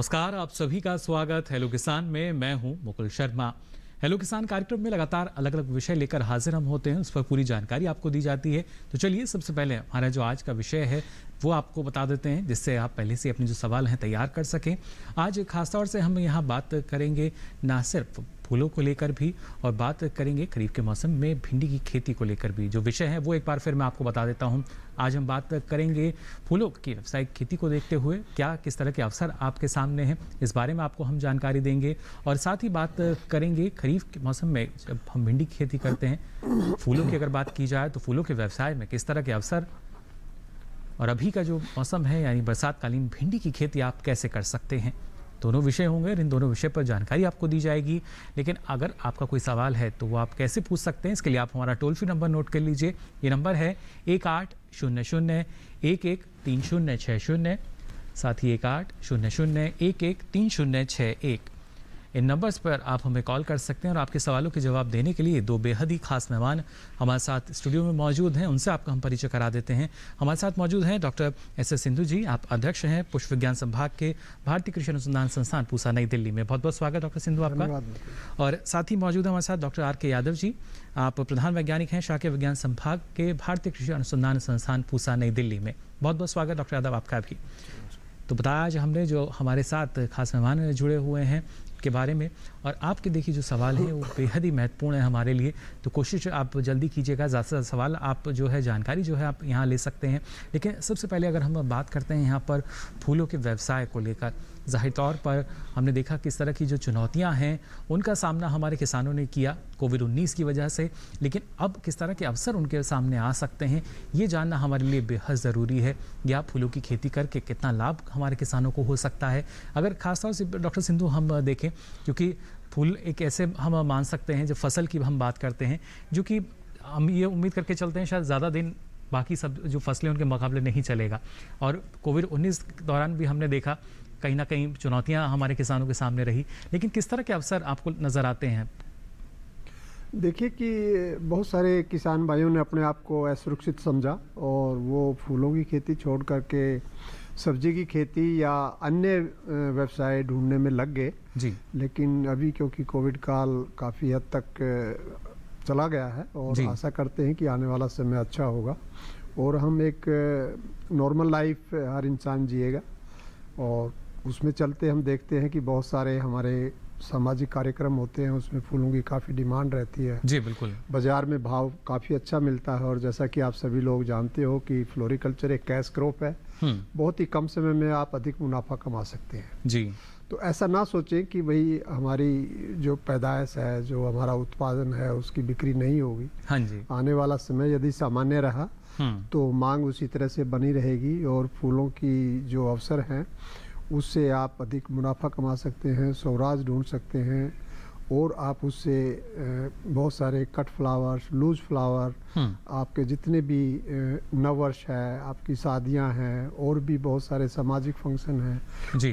नमस्कार, आप सभी का स्वागत हेलो किसान में। मैं हूं मुकुल शर्मा। हेलो किसान कार्यक्रम में लगातार अलग अलग विषय लेकर हाजिर हम होते हैं, उस पर पूरी जानकारी आपको दी जाती है। तो चलिए सबसे पहले हमारा जो आज का विषय है वो आपको बता देते हैं, जिससे आप पहले से अपने जो सवाल हैं तैयार कर सकें। आज खासतौर से हम यहाँ बात करेंगे ना सिर्फ फूलों को लेकर भी, और बात करेंगे खरीफ के मौसम में भिंडी की खेती को लेकर भी। जो विषय है वो एक बार फिर मैं आपको बता देता हूँ। आज हम बात करेंगे फूलों की व्यावसायिक खेती को देखते हुए क्या किस तरह के अवसर आपके सामने हैं, इस बारे में आपको हम जानकारी देंगे। और साथ ही बात करेंगे खरीफ के मौसम में जब हम भिंडी की खेती करते हैं, फूलों की अगर बात की जाए तो फूलों के व्यवसाय में किस तरह के अवसर, और अभी का जो मौसम है यानी बरसातकालीन भिंडी की खेती आप कैसे कर सकते हैं। दोनों विषय होंगे, इन दोनों विषय पर जानकारी आपको दी जाएगी। लेकिन अगर आपका कोई सवाल है तो वो आप कैसे पूछ सकते हैं, इसके लिए आप हमारा टोल फ्री नंबर नोट कर लीजिए। ये नंबर है 1800-113060, साथ ही 1800-113061। इन नंबर्स पर आप हमें कॉल कर सकते हैं और आपके सवालों के जवाब देने के लिए दो बेहद ही खास मेहमान हमारे साथ स्टूडियो में मौजूद हैं। उनसे आपका हम परिचय करा देते हैं। हमारे साथ मौजूद हैं डॉक्टर एस सिंधु जी। आप अध्यक्ष हैं पुष्प विज्ञान संभाग के भारतीय कृषि अनुसंधान संस्थान पूसा नई दिल्ली में। बहुत बहुत स्वागत डॉक्टर सिंधु आपका। और साथ ही मौजूद है हमारे साथ डॉक्टर आर के यादव जी। आप प्रधान वैज्ञानिक हैं शाकीय विज्ञान संभाग के भारतीय कृषि अनुसंधान संस्थान पूसा नई दिल्ली में। बहुत बहुत स्वागत डॉक्टर यादव आपका भी। तो बताया आज हमने जो हमारे साथ खास मेहमान जुड़े हुए हैं के बारे में, और आपके देखिए जो सवाल है वो बेहद ही महत्वपूर्ण है हमारे लिए। तो कोशिश आप जल्दी कीजिएगा, ज़्यादा से ज़्यादा सवाल आप जो है जानकारी जो है आप यहाँ ले सकते हैं। लेकिन सबसे पहले अगर हम बात करते हैं यहाँ पर फूलों के व्यवसाय को लेकर, ज़ाहिर तौर पर हमने देखा किस तरह की जो चुनौतियाँ हैं उनका सामना हमारे किसानों ने किया कोविड-19 की वजह से, लेकिन अब किस तरह के अवसर उनके सामने आ सकते हैं ये जानना हमारे लिए बेहद ज़रूरी है। या फूलों की खेती करके कितना लाभ हमारे किसानों को हो सकता है। अगर खासतौर से डॉक्टर सिंधु हम देखें, क्योंकि फूल एक ऐसे हम मान सकते हैं जब फसल की हम बात करते हैं, जो कि हम ये उम्मीद करके चलते हैं शायद ज़्यादा दिन बाकी सब जो फसलें उनके मुकाबले नहीं चलेगा। और कोविड-19 के दौरान भी हमने देखा कहीं ना कहीं चुनौतियां हमारे किसानों के सामने रही, लेकिन किस तरह के अवसर आपको नज़र आते हैं? देखिए कि बहुत सारे किसान भाइयों ने अपने आप को असुरक्षित समझा और वो फूलों की खेती छोड़ करके सब्जी की खेती या अन्य व्यवसाय ढूंढने में लग गए जी। लेकिन अभी क्योंकि कोविड काल काफ़ी हद तक चला गया है और आशा करते हैं कि आने वाला समय अच्छा होगा और हम एक नॉर्मल लाइफ हर इंसान जिएगा। और उसमें चलते हम देखते हैं कि बहुत सारे हमारे सामाजिक कार्यक्रम होते हैं, उसमें फूलों की काफ़ी डिमांड रहती है जी। बिल्कुल, बाज़ार में भाव काफ़ी अच्छा मिलता है। और जैसा कि आप सभी लोग जानते हो कि फ्लोरिकल्चर एक कैश क्रॉप है, बहुत ही कम समय में आप अधिक मुनाफा कमा सकते हैं जी। तो ऐसा ना सोचें कि भाई हमारी जो पैदाइश है, जो हमारा उत्पादन है, उसकी बिक्री नहीं होगी। हाँ जी। आने वाला समय यदि सामान्य रहा तो मांग उसी तरह से बनी रहेगी और फूलों की जो अवसर हैं उससे आप अधिक मुनाफा कमा सकते हैं, स्वराज ढूंढ सकते हैं और आप उससे बहुत सारे कट फ्लावर्स, लूज फ्लावर, आपके जितने भी नववर्ष है, आपकी शादियां हैं और भी बहुत सारे सामाजिक फंक्शन हैं,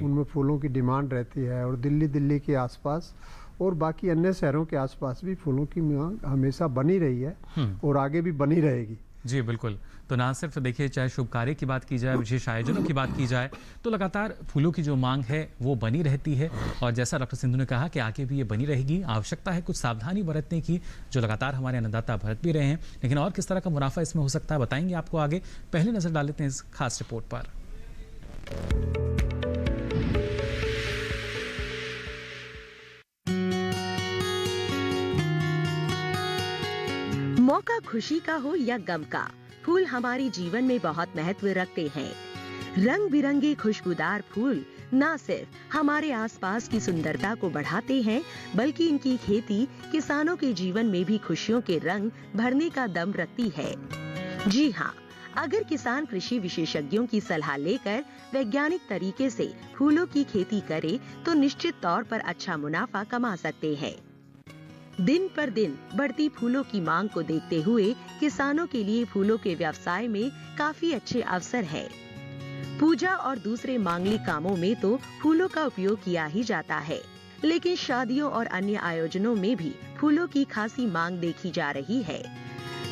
उनमें फूलों की डिमांड रहती है। और दिल्ली के आसपास और बाकी अन्य शहरों के आसपास भी फूलों की मांग हमेशा बनी रही है और आगे भी बनी रहेगी जी। बिल्कुल, तो ना सिर्फ देखिए चाहे शुभ कार्य की बात की जाए, विशेष आयोजनों की बात की जाए, तो लगातार फूलों की जो मांग है वो बनी रहती है। और जैसा डॉक्टर सिंधु ने कहा कि आगे भी ये बनी रहेगी। आवश्यकता है कुछ सावधानी बरतने की, जो लगातार हमारे अन्नदाता बरत भी रहे हैं। लेकिन और किस तरह का मुनाफा इसमें हो सकता है बताएंगे आपको आगे। पहले नजर डाल लेते हैं इस खास रिपोर्ट पर। मौका खुशी का हो या गम का, फूल हमारे जीवन में बहुत महत्व रखते हैं। रंग बिरंगे खुशबूदार फूल न सिर्फ हमारे आसपास की सुंदरता को बढ़ाते हैं, बल्कि इनकी खेती किसानों के जीवन में भी खुशियों के रंग भरने का दम रखती है। जी हाँ, अगर किसान कृषि विशेषज्ञों की सलाह लेकर वैज्ञानिक तरीके से फूलों की खेती करे तो निश्चित तौर पर अच्छा मुनाफा कमा सकते हैं। दिन पर दिन बढ़ती फूलों की मांग को देखते हुए किसानों के लिए फूलों के व्यवसाय में काफी अच्छे अवसर है। पूजा और दूसरे मांगलिक कामों में तो फूलों का उपयोग किया ही जाता है, लेकिन शादियों और अन्य आयोजनों में भी फूलों की खासी मांग देखी जा रही है।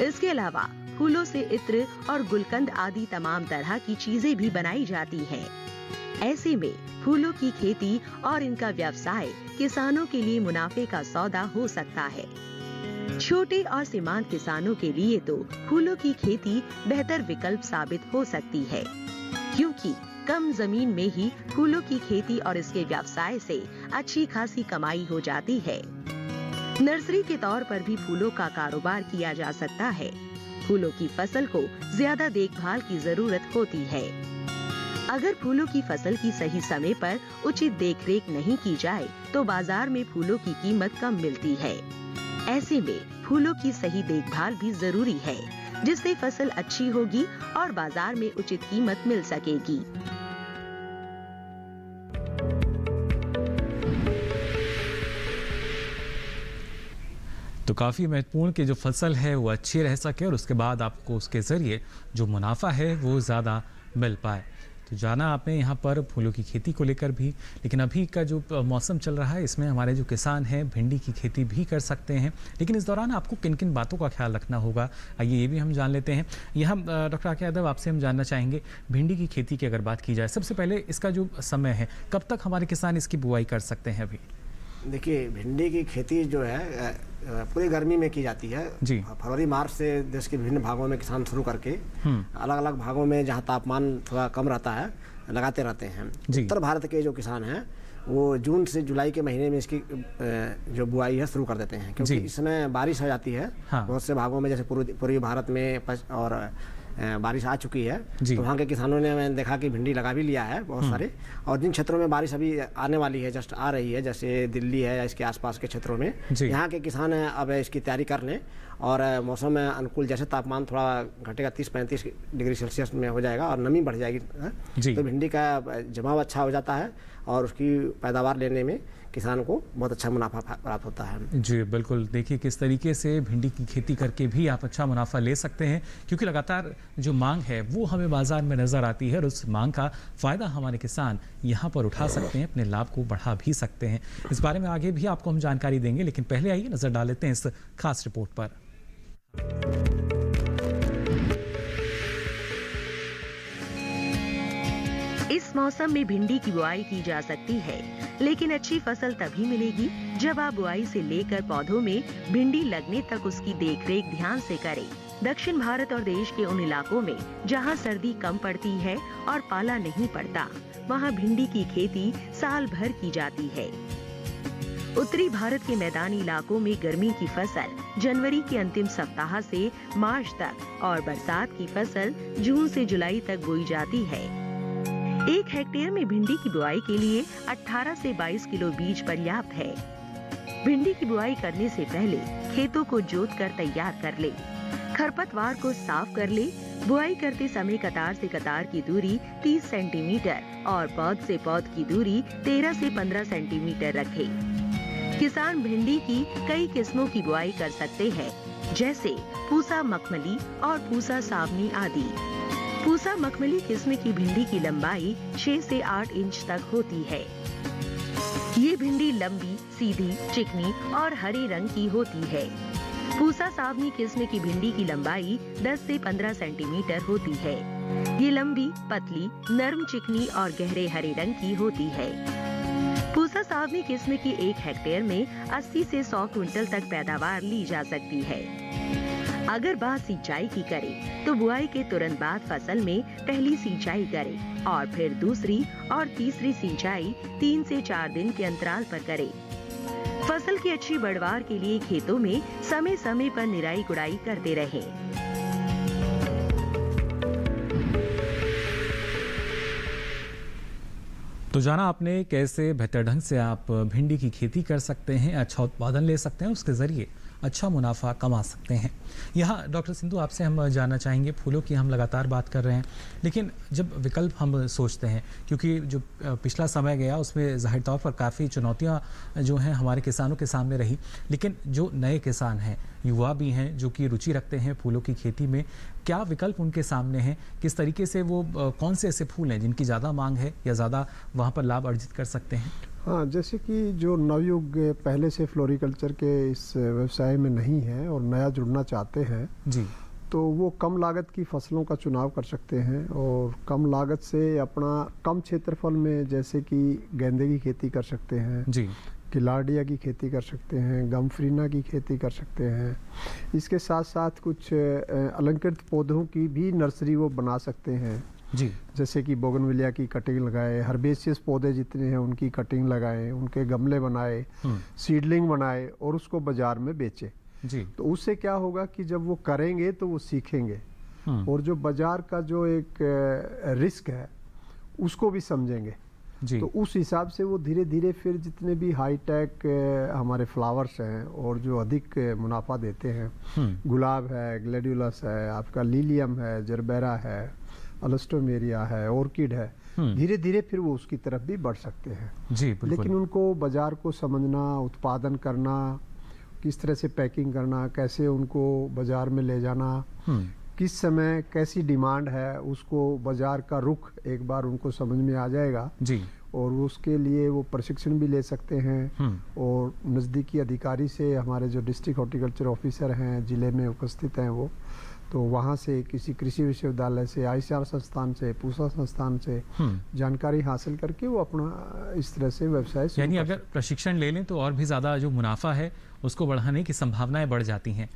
इसके अलावा फूलों से इत्र और गुलकंद आदि तमाम तरह की चीजें भी बनाई जाती हैं। ऐसे में फूलों की खेती और इनका व्यवसाय किसानों के लिए मुनाफे का सौदा हो सकता है। छोटे और सीमांत किसानों के लिए तो फूलों की खेती बेहतर विकल्प साबित हो सकती है, क्योंकि कम जमीन में ही फूलों की खेती और इसके व्यवसाय से अच्छी खासी कमाई हो जाती है। नर्सरी के तौर पर भी फूलों का कारोबार किया जा सकता है। फूलों की फसल को ज्यादा देखभाल की जरूरत होती है। अगर फूलों की फसल की सही समय पर उचित देखरेख नहीं की जाए तो बाजार में फूलों की कीमत कम मिलती है। ऐसे में फूलों की सही देखभाल भी जरूरी है, जिससे फसल अच्छी होगी और बाजार में उचित कीमत मिल सकेगी। तो काफ़ी महत्वपूर्ण कि जो फसल है वो अच्छी रह सके और उसके बाद आपको उसके ज़रिए जो मुनाफा है वो ज़्यादा मिल पाए। तो जाना आपने यहाँ पर फूलों की खेती को लेकर भी, लेकिन अभी का जो मौसम चल रहा है इसमें हमारे जो किसान हैं भिंडी की खेती भी कर सकते हैं, लेकिन इस दौरान आपको किन किन बातों का ख्याल रखना होगा, आइए ये भी हम जान लेते हैं। यहाँ डॉक्टर आके यादव आपसे हम जानना चाहेंगे, भिंडी की खेती की अगर बात की जाए, सबसे पहले इसका जो समय है कब तक हमारे किसान इसकी बुआई कर सकते हैं? अभी देखिए, भिंडी की खेती जो है पूरी गर्मी में की जाती है जी। फरवरी मार्च से देश के विभिन्न भागों में किसान शुरू करके अलग अलग भागों में जहां तापमान थोड़ा कम रहता है लगाते रहते हैं। उत्तर भारत के जो किसान हैं वो जून से जुलाई के महीने में इसकी जो बुआई है शुरू कर देते हैं, क्योंकि इस समय बारिश हो जाती है। बहुत से भागों में जैसे पूर्वी भारत में और बारिश आ चुकी है, तो वहाँ के किसानों ने मैंने देखा कि भिंडी लगा भी लिया है बहुत सारे। और जिन क्षेत्रों में बारिश अभी आने वाली है, जस्ट आ रही है, जैसे दिल्ली है या इसके आसपास के क्षेत्रों में, यहाँ के किसान हैं अब इसकी तैयारी कर लें। और मौसम में अनुकूल जैसे तापमान थोड़ा घटेगा 30-35 डिग्री सेल्सियस में हो जाएगा और नमी बढ़ जाएगी, तो भिंडी का जमाव अच्छा हो जाता है और उसकी पैदावार लेने में किसान को बहुत अच्छा मुनाफा प्राप्त होता है। जी बिल्कुल, देखिए किस तरीके से भिंडी की खेती करके भी आप अच्छा मुनाफा ले सकते हैं, क्योंकि लगातार जो मांग है वो हमें बाजार में नज़र आती है और उस मांग का फ़ायदा हमारे किसान यहाँ पर उठा सकते हैं, अपने लाभ को बढ़ा भी सकते हैं। इस बारे में आगे भी आपको हम जानकारी देंगे, लेकिन पहले आइए नज़र डाल लेते हैं इस खास रिपोर्ट पर। इस मौसम में भिंडी की बुआई की जा सकती है, लेकिन अच्छी फसल तभी मिलेगी जब आप बुआई से लेकर पौधों में भिंडी लगने तक उसकी देखरेख ध्यान से करें। दक्षिण भारत और देश के उन इलाकों में जहां सर्दी कम पड़ती है और पाला नहीं पड़ता, वहां भिंडी की खेती साल भर की जाती है। उत्तरी भारत के मैदानी इलाकों में गर्मी की फसल जनवरी के अंतिम सप्ताह से मार्च तक और बरसात की फसल जून से जुलाई तक बोई जाती है। 1 हेक्टेयर में भिंडी की बुआई के लिए 18 से 22 किलो बीज पर्याप्त है। भिंडी की बुआई करने से पहले खेतों को जोत कर तैयार कर ले, खरपतवार को साफ कर ले। बुआई करते समय कतार से कतार की दूरी 30 सेंटीमीटर और पौध से पौध की दूरी 13 से 15 सेंटीमीटर रखे। किसान भिंडी की कई किस्मों की बुआई कर सकते हैं, जैसे पूसा मखमली और पूसा सावनी आदि। पूसा मखमली किस्म की भिंडी की लंबाई 6 से 8 इंच तक होती है। ये भिंडी लंबी, सीधी, चिकनी और हरे रंग की होती है। पूसा सावनी किस्म की भिंडी की लंबाई 10 से 15 सेंटीमीटर होती है। ये लंबी, पतली, नरम, चिकनी और गहरे हरे रंग की होती है। पूसा सावनी किस्म की 1 हेक्टेयर में 80 से 100 क्विंटल तक पैदावार ली जा सकती है। अगर बात सिंचाई की करें तो बुआई के तुरंत बाद फसल में पहली सिंचाई करें और फिर दूसरी और तीसरी सिंचाई 3 से 4 दिन के अंतराल पर करें। फसल की अच्छी पैदावार के लिए खेतों में समय समय पर निराई गुड़ाई करते रहें। तो जाना आपने कैसे बेहतर ढंग से आप भिंडी की खेती कर सकते हैं, अच्छा उत्पादन ले सकते हैं, उसके ज़रिए अच्छा मुनाफा कमा सकते हैं। यहाँ डॉक्टर सिंधु आपसे हम जानना चाहेंगे, फूलों की हम लगातार बात कर रहे हैं, लेकिन जब विकल्प हम सोचते हैं, क्योंकि जो पिछला समय गया उसमें ज़ाहिर तौर पर काफ़ी चुनौतियाँ जो हैं हमारे किसानों के सामने रही, लेकिन जो नए किसान हैं, युवा भी हैं जो कि रुचि रखते हैं फूलों की खेती में, क्या विकल्प उनके सामने हैं? किस तरीके से वो कौन से ऐसे फूल हैं जिनकी ज़्यादा मांग है या ज़्यादा वहाँ पर लाभ अर्जित कर सकते हैं? हाँ, जैसे कि जो नवयुग पहले से फ्लोरिकल्चर के इस व्यवसाय में नहीं है और नया जुड़ना चाहते हैं जी, तो वो कम लागत की फसलों का चुनाव कर सकते हैं और कम लागत से अपना कम क्षेत्रफल में जैसे कि गेंदे की खेती कर सकते हैं जी, किलाडिया की खेती कर सकते हैं, गमफ्रीना की खेती कर सकते हैं। इसके साथ साथ कुछ अलंकृत पौधों की भी नर्सरी वो बना सकते हैं जी, जैसे कि बोगनविलिया की कटिंग लगाए, हर्बेशियस पौधे जितने हैं उनकी कटिंग लगाएं, उनके गमले बनाए, सीडलिंग बनाए और उसको बाजार में बेचे जी। तो उससे क्या होगा कि जब वो करेंगे तो वो सीखेंगे और जो बाजार का जो एक रिस्क है उसको भी समझेंगे जी। तो उस हिसाब से वो धीरे धीरे फिर जितने भी हाईटेक हमारे फ्लावर्स हैं और जो अधिक मुनाफा देते हैं, गुलाब है, ग्लेडियोलस है, आपका लिलियम है, जरबेरा है, अल्स्टोमेरिया है, ऑर्किड है, धीरे धीरे फिर वो उसकी तरफ भी बढ़ सकते हैं जी। लेकिन उनको बाजार को समझना, उत्पादन करना, किस तरह से पैकिंग करना, कैसे उनको बाजार में ले जाना, किस समय कैसी डिमांड है, उसको बाजार का रुख एक बार उनको समझ में आ जाएगा जी। और उसके लिए वो प्रशिक्षण भी ले सकते हैं और नज़दीकी अधिकारी से, हमारे जो डिस्ट्रिक्ट हॉर्टिकल्चर ऑफिसर हैं जिले में उपस्थित हैं वो, तो वहाँ से किसी कृषि विश्वविद्यालय से, ICAR संस्थान से, पूसा संस्थान से जानकारी हासिल करके वो अपना इस तरह से व्यवसाय, यानी अगर प्रशिक्षण ले लें तो और भी ज़्यादा जो मुनाफा है उसको बढ़ाने की संभावनाएं बढ़ जाती हैं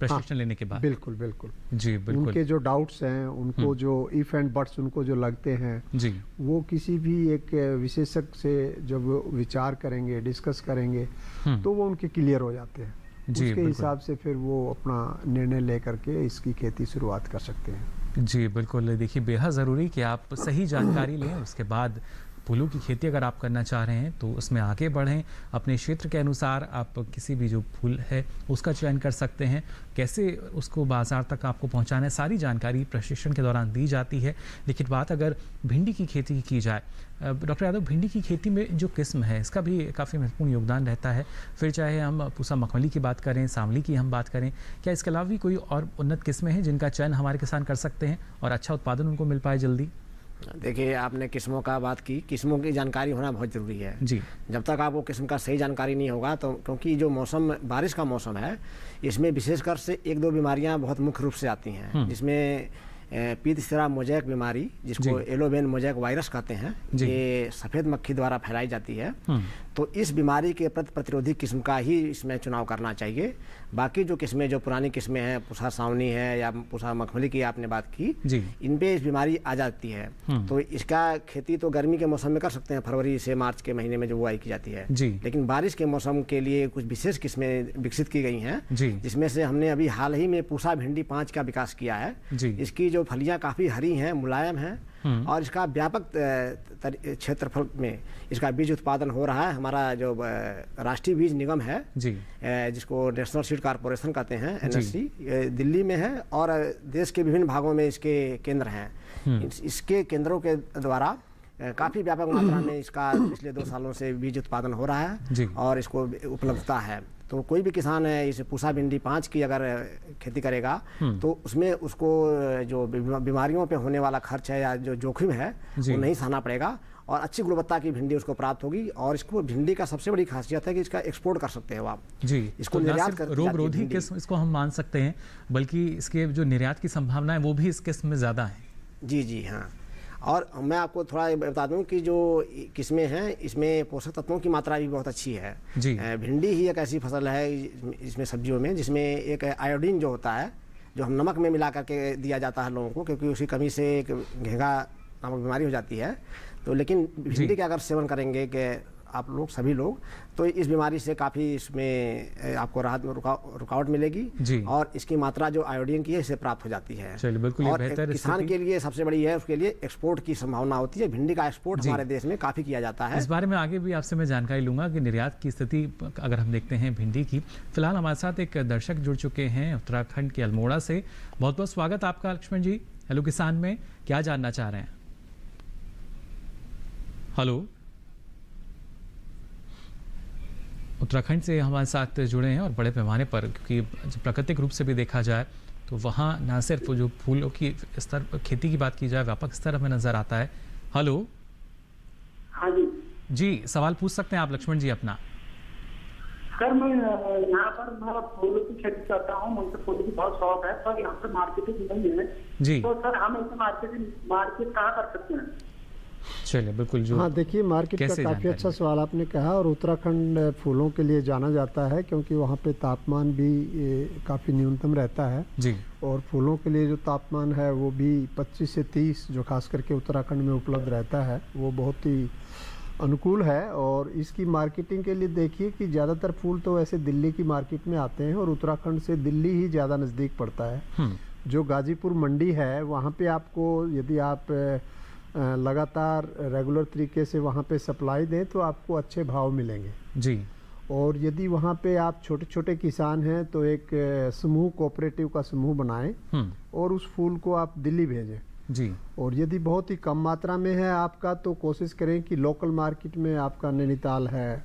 प्रशिक्षण लेने के बाद। बिल्कुल बिल्कुल जी, बिल्कुल। उनके जो डाउट्स हैं, उनको जो इफ एंड बट्स उनको जो लगते हैं जी, वो किसी भी एक विशेषज्ञ से जब विचार करेंगे, डिस्कस करेंगे तो वो उनके क्लियर हो जाते हैं। उसके हिसाब से फिर वो अपना निर्णय लेकर के इसकी खेती शुरुआत कर सकते हैं। जी बिल्कुल। देखिए, बेहद ज़रूरी कि आप सही जानकारी लें, उसके बाद फूलों की खेती अगर आप करना चाह रहे हैं तो उसमें आगे बढ़ें। अपने क्षेत्र के अनुसार आप किसी भी जो फूल है उसका चयन कर सकते हैं, कैसे उसको बाज़ार तक आपको पहुंचाना है, सारी जानकारी प्रशिक्षण के दौरान दी जाती है। लेकिन बात अगर भिंडी की खेती की जाए, डॉक्टर यादव, भिंडी की खेती में जो किस्म है इसका भी काफ़ी महत्वपूर्ण योगदान रहता है। फिर चाहे हम पूसा मखमली की बात करें, सांवली की हम बात करें, क्या इसके अलावा भी कोई और उन्नत किस्में हैं जिनका चयन हमारे किसान कर सकते हैं और अच्छा उत्पादन उनको मिल पाए जल्दी? देखिए, आपने किस्मों का बात की, किस्मों की जानकारी होना बहुत ज़रूरी है जी। जब तक आपको किस्म का सही जानकारी नहीं होगा तो, क्योंकि जो मौसम, बारिश का मौसम है, इसमें विशेषकर से 1-2 बीमारियां बहुत मुख्य रूप से आती हैं, जिसमें पीतसिरा मोज़ेक बीमारी, जिसको एलोवेन मोज़ेक वायरस कहते हैं, ये सफ़ेद मक्खी द्वारा फैलाई जाती है। तो इस बीमारी के प्रति प्रतिरोधी किस्म का ही इसमें चुनाव करना चाहिए। बाकी जो किस्में, जो पुरानी किस्में हैं, पूसा सावनी है या पूसा मखमली की आपने बात की, इन पे इस बीमारी आ जाती है। तो इसका खेती तो गर्मी के मौसम में कर सकते हैं, फरवरी से मार्च के महीने में जो बुआई की जाती है। लेकिन बारिश के मौसम के लिए कुछ विशेष किस्में विकसित की गई हैं, जिसमें से हमने अभी हाल ही में पूसा भिंडी 5 का विकास किया है। इसकी जो फलियाँ काफ़ी हरी हैं, मुलायम हैं और इसका व्यापक क्षेत्रफल में इसका बीज उत्पादन हो रहा है। हमारा जो राष्ट्रीय बीज निगम है जिसको नेशनल सीड कॉर्पोरेशन कहते हैं, NSC, दिल्ली में है और देश के विभिन्न भागों में इसके केंद्र हैं। इसके केंद्रों के द्वारा काफ़ी व्यापक मात्रा में इसका पिछले 2 सालों से बीज उत्पादन हो रहा है और इसको उपलब्धता है। तो कोई भी किसान है इस पूसा भिंडी 5 की अगर खेती करेगा तो उसमें उसको जो बीमारियों पे होने वाला खर्च है या जो जोखिम है वो नहीं सहना पड़ेगा और अच्छी गुणवत्ता की भिंडी उसको प्राप्त होगी। और इसको भिंडी का सबसे बड़ी खासियत है कि इसका एक्सपोर्ट कर सकते हो आप। इसको निर्यात कर, रोग रोधी किस्म इसको हम मान सकते हैं, बल्कि इसके जो निर्यात की संभावना है वो भी इस किस्म में ज़्यादा है। जी हाँ। और मैं आपको थोड़ा बता दूं कि जो किस्में हैं इसमें पोषक तत्वों की मात्रा भी बहुत अच्छी है। भिंडी ही एक ऐसी फसल है इसमें सब्जियों में जिसमें एक आयोडीन जो होता है, जो हम नमक में मिला करके दिया जाता है लोगों को, क्योंकि उसकी कमी से एक घेंघा नामक बीमारी हो जाती है। तो लेकिन भिंडी का अगर सेवन करेंगे कि आप लोग, सभी लोग, तो इस बीमारी से काफ़ी इसमें आपको राहत में रुकावट मिलेगी और इसकी मात्रा जो आयोडीन की है इसे प्राप्त हो जाती है। बिल्कुल। और किसान के लिए सबसे बड़ी है, उसके लिए एक्सपोर्ट की संभावना होती है। भिंडी का एक्सपोर्ट हमारे देश में काफ़ी किया जाता है। इस बारे में आगे भी आपसे मैं जानकारी लूंगा कि निर्यात की स्थिति अगर हम देखते हैं भिंडी की। फिलहाल हमारे साथ एक दर्शक जुड़ चुके हैं उत्तराखंड के अल्मोड़ा से। बहुत बहुत स्वागत आपका लक्ष्मण जी। हेलो किसान में क्या जानना चाह रहे हैं? हेलो, उत्तराखंड से हमारे साथ जुड़े हैं और बड़े पैमाने पर, क्योंकि प्राकृतिक रूप से भी देखा जाए तो वहाँ न सिर्फ जो फूलों की स्तर खेती की बात की जाए, व्यापक स्तर हमें नज़र आता है। हेलो। हाँ जी। सवाल पूछ सकते हैं आप लक्ष्मण जी अपना। सर मैं यहाँ पर मैं फूलों की खेती करता हूँ, मुझे फूलों की बहुत शौक है सर। यहाँ पे मार्केटिंग नहीं है जी, तो सर हम इसे मार्केट कहाँ कर सकते हैं? चलिए बिल्कुल। जो हाँ देखिए, मार्केट का काफ़ी अच्छा सवाल आपने कहा। और उत्तराखंड फूलों के लिए जाना जाता है क्योंकि वहाँ पे तापमान भी काफ़ी न्यूनतम रहता है जी, और फूलों के लिए जो तापमान है वो भी 25 से 30 जो खास करके उत्तराखंड में उपलब्ध रहता है वो बहुत ही अनुकूल है। और इसकी मार्केटिंग के लिए देखिए कि ज़्यादातर फूल तो वैसे दिल्ली की मार्केट में आते हैं और उत्तराखंड से दिल्ली ही ज़्यादा नज़दीक पड़ता है। जो गाजीपुर मंडी है वहाँ पे आपको यदि आप लगातार रेगुलर तरीके से वहाँ पे सप्लाई दें तो आपको अच्छे भाव मिलेंगे जी। और यदि वहाँ पे आप छोटे छोटे किसान हैं तो एक समूह, कोऑपरेटिव का समूह बनाएं और उस फूल को आप दिल्ली भेजें जी। और यदि बहुत ही कम मात्रा में है आपका तो कोशिश करें कि लोकल मार्केट में आपका नैनीताल है,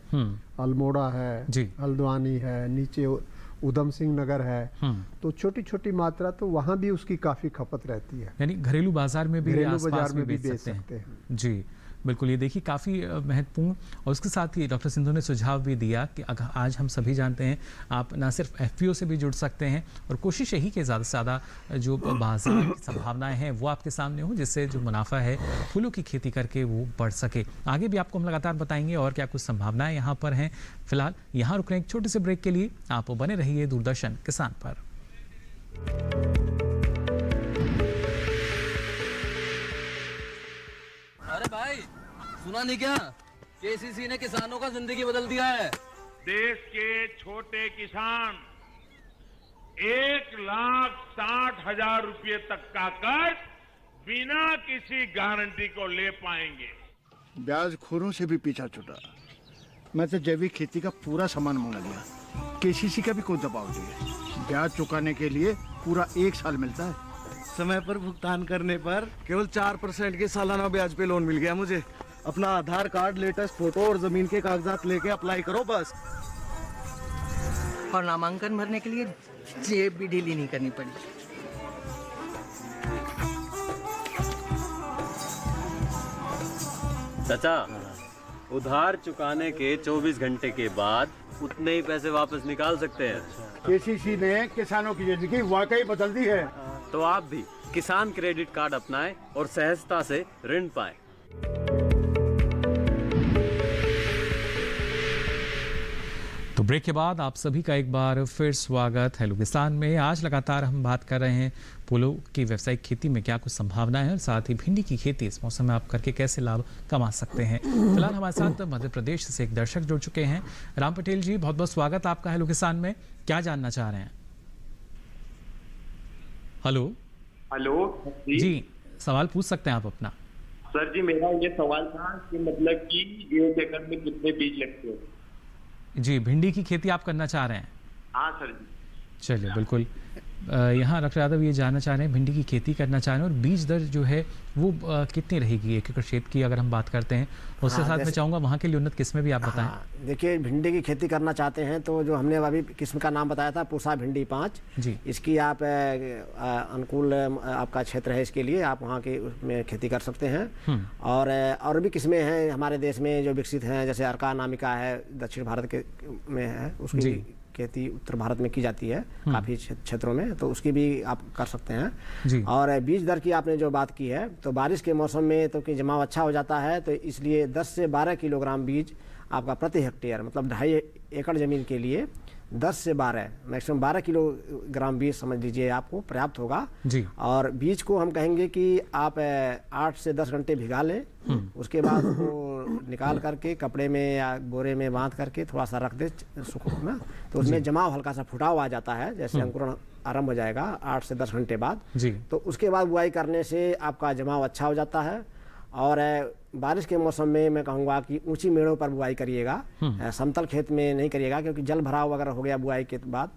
अल्मोड़ा है, हल्द्वानी है, नीचे उधम सिंह नगर है, तो छोटी छोटी मात्रा तो वहाँ भी उसकी काफ़ी खपत रहती है। यानी घरेलू बाजार में भी, घरेलू बाजार में भी बेच सकते हैं। जी बिल्कुल, ये देखिए काफ़ी महत्वपूर्ण। और उसके साथ ही डॉक्टर सिंधु ने सुझाव भी दिया कि आज हम सभी जानते हैं आप ना सिर्फ FPO से भी जुड़ सकते हैं और कोशिश यही कि ज़्यादा से ज़्यादा जो बाजार की संभावनाएं हैं वो आपके सामने हो, जिससे जो मुनाफा है फूलों की खेती करके वो बढ़ सके। आगे भी आपको हम लगातार बताएंगे और क्या कुछ संभावनाएं यहाँ पर हैं। फिलहाल यहाँ रुक रहे हैं एक छोटे से ब्रेक के लिए। आप बने रहिए दूरदर्शन किसान पर। अरे भाई सुना नहीं क्या, KCC ने किसानों का जिंदगी बदल दिया है। देश के छोटे किसान 1,60,000 रुपये तक का कर्ज बिना किसी गारंटी को ले पाएंगे। ब्याज खोरों से भी पीछा छूटा। मैं तो जैविक खेती का पूरा सामान मंगा लिया। KCC का भी कोई दबाव नहीं है। ब्याज चुकाने के लिए पूरा 1 साल मिलता है। समय पर भुगतान करने पर केवल 4% के सालाना ब्याज पे लोन मिल गया मुझे। अपना आधार कार्ड, लेटेस्ट फोटो और जमीन के कागजात लेके अप्लाई करो बस। और नामांकन भरने के लिए जेब भी ढीली नहीं करनी पड़ी। चाचा, उधार चुकाने के 24 घंटे के बाद उतने ही पैसे वापस निकाल सकते हैं। KCC ने किसानों की जिंदगी वाकई बदल दी है। तो आप भी किसान क्रेडिट कार्ड अपनाएं और सहजता से ऋण पाएं। तो ब्रेक के बाद आप सभी का एक बार फिर स्वागत है किसान में। आज लगातार हम बात कर रहे हैं फूलों की व्यावसायिक खेती में क्या कुछ संभावनाएं हैं और साथ ही भिंडी की खेती इस मौसम में आप करके कैसे लाभ कमा सकते हैं। फिलहाल हमारे साथ मध्य प्रदेश से एक दर्शक जुड़ चुके हैं। राम पटेल जी, बहुत बहुत स्वागत आपका हेलो किसान में। क्या जानना चाह रहे हैं? हेलो हेलो जी, सवाल पूछ सकते हैं आप अपना। सर जी, मेरा ये सवाल था कि मतलब कि 1 एकड़ में कितने बीज लगते हैं? जी, भिंडी की खेती आप करना चाह रहे हैं? हाँ सर जी। चलिए बिल्कुल। यहाँ डॉक्टर यादव ये जानना चाह रहे हैं भिंडी की खेती करना चाह रहे हैं और बीज दर जो है वो कितनी रहेगी 1 एकड़ क्षेत्र की अगर हम बात करते हैं। उसके साथ मैं चाहूँगा वहाँ के लिए उन्नत किस्में भी आप बताएं। देखिए, भिंडी की खेती करना चाहते हैं तो जो हमने अभी किस्म का नाम बताया था पूसा भिंडी 5 जी, इसकी आप अनुकूल आपका क्षेत्र है, इसके लिए आप वहाँ की उसमें खेती कर सकते हैं। और भी किस्में हैं हमारे देश में जो विकसित हैं, जैसे अर्का अनामिका है, दक्षिण भारत के में है, उसकी खेती उत्तर भारत में की जाती है काफ़ी क्षेत्रों में, तो उसकी भी आप कर सकते हैं। और बीज दर की आपने जो बात की है, तो बारिश के मौसम में तो कि जमाव अच्छा हो जाता है, तो इसलिए 10 से 12 किलोग्राम बीज आपका प्रति हेक्टेयर, मतलब 2.5 एकड़ ज़मीन के लिए 10 से 12 मैक्सिमम 12 किलोग्राम बीज समझ लीजिए आपको पर्याप्त होगा जी। और बीज को हम कहेंगे कि आप 8 से 10 घंटे भिगा लें, उसके बाद उसको निकाल करके कपड़े में या बोरे में बांध करके थोड़ा सा रख दे सुखना, तो उसमें जमाव हल्का सा फुटाव आ जाता है, जैसे अंकुरण आरंभ हो जाएगा 8 से 10 घंटे बाद जी। तो उसके बाद बुआई करने से आपका जमाव अच्छा हो जाता है। और बारिश के मौसम में मैं कहूँगा कि ऊंची मेड़ों पर बुआई करिएगा, समतल खेत में नहीं करिएगा, क्योंकि जल भराव अगर हो गया बुआई के बाद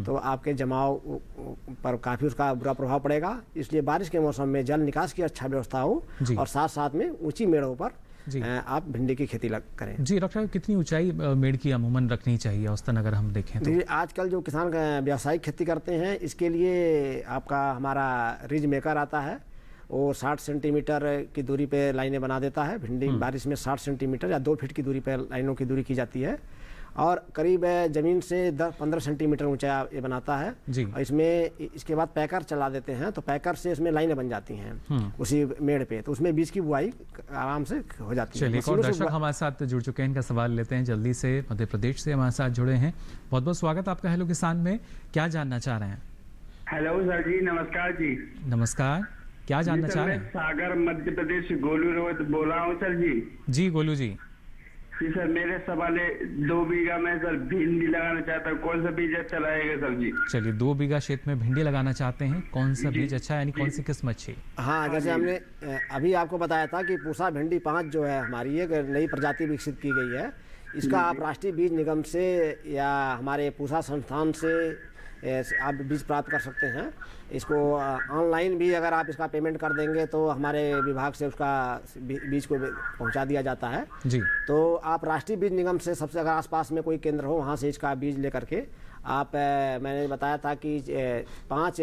तो आपके जमाव पर काफ़ी उसका बुरा प्रभाव पड़ेगा। इसलिए बारिश के मौसम में जल निकास की अच्छा व्यवस्था हो और साथ साथ में ऊंची मेड़ों पर आप भिंडी की खेती करें। जी डॉक्टर, कितनी ऊंचाई मेड़ की अमूमन रखनी चाहिए औसतन अगर हम देखें तो? आजकल जो किसान व्यावसायिक खेती करते हैं, इसके लिए आपका हमारा रिज मेकर आता है, वो 60 सेंटीमीटर की दूरी पे लाइनें बना देता है। भिंडी बारिश में 60 सेंटीमीटर या 2 फीट की दूरी पे लाइनों की दूरी की जाती है। और करीब ज़मीन से 10-15 सेंटीमीटर ऊंचा ये बनाता है जी। और इसमें इसके बाद पैकर चला देते हैं, तो पैकर से इसमें लाइनें बन जाती हैं उसी मेड़ पे, तो उसमें बीज की बुआई आराम से हो जाती है। चलिए, एक और दर्शक हमारे साथ जुड़ चुके हैं, इनका सवाल लेते हैं जल्दी से। मध्य प्रदेश से हमारे साथ जुड़े हैं, बहुत बहुत स्वागत आपका हेलो किसान में। क्या जानना चाह रहे हैं? हेलो सर जी, नमस्कार जी। नमस्कार, क्या जानना चाह रहे हैं? सागर मध्य प्रदेश से गोलू रोड बोल रहा हूँ सर जी। जी गोलू जी। जी सर, मेरे सवाल है 2 बीघा में सर भिंडी लगाना चाहता हूँ, कौन सा बीज अच्छा रहेगा सर जी? चलिए, 2 बीघा क्षेत्र में भिंडी लगाना चाहते हैं, कौन सा बीज अच्छा है, यानी कौन सी किस्म अच्छी? हाँ, जैसे हमने अभी आपको बताया था कि पूसा भिंडी 5 जो है हमारी एक नई प्रजाति विकसित की गई है। इसका आप राष्ट्रीय बीज निगम से या हमारे पूसा संस्थान से आप बीज प्राप्त कर सकते हैं। इसको ऑनलाइन भी अगर आप इसका पेमेंट कर देंगे तो हमारे विभाग से उसका बीज को पहुंचा दिया जाता है जी। तो आप राष्ट्रीय बीज निगम से सबसे अगर आसपास में कोई केंद्र हो वहां से इसका बीज लेकर के आप, मैंने बताया था कि 5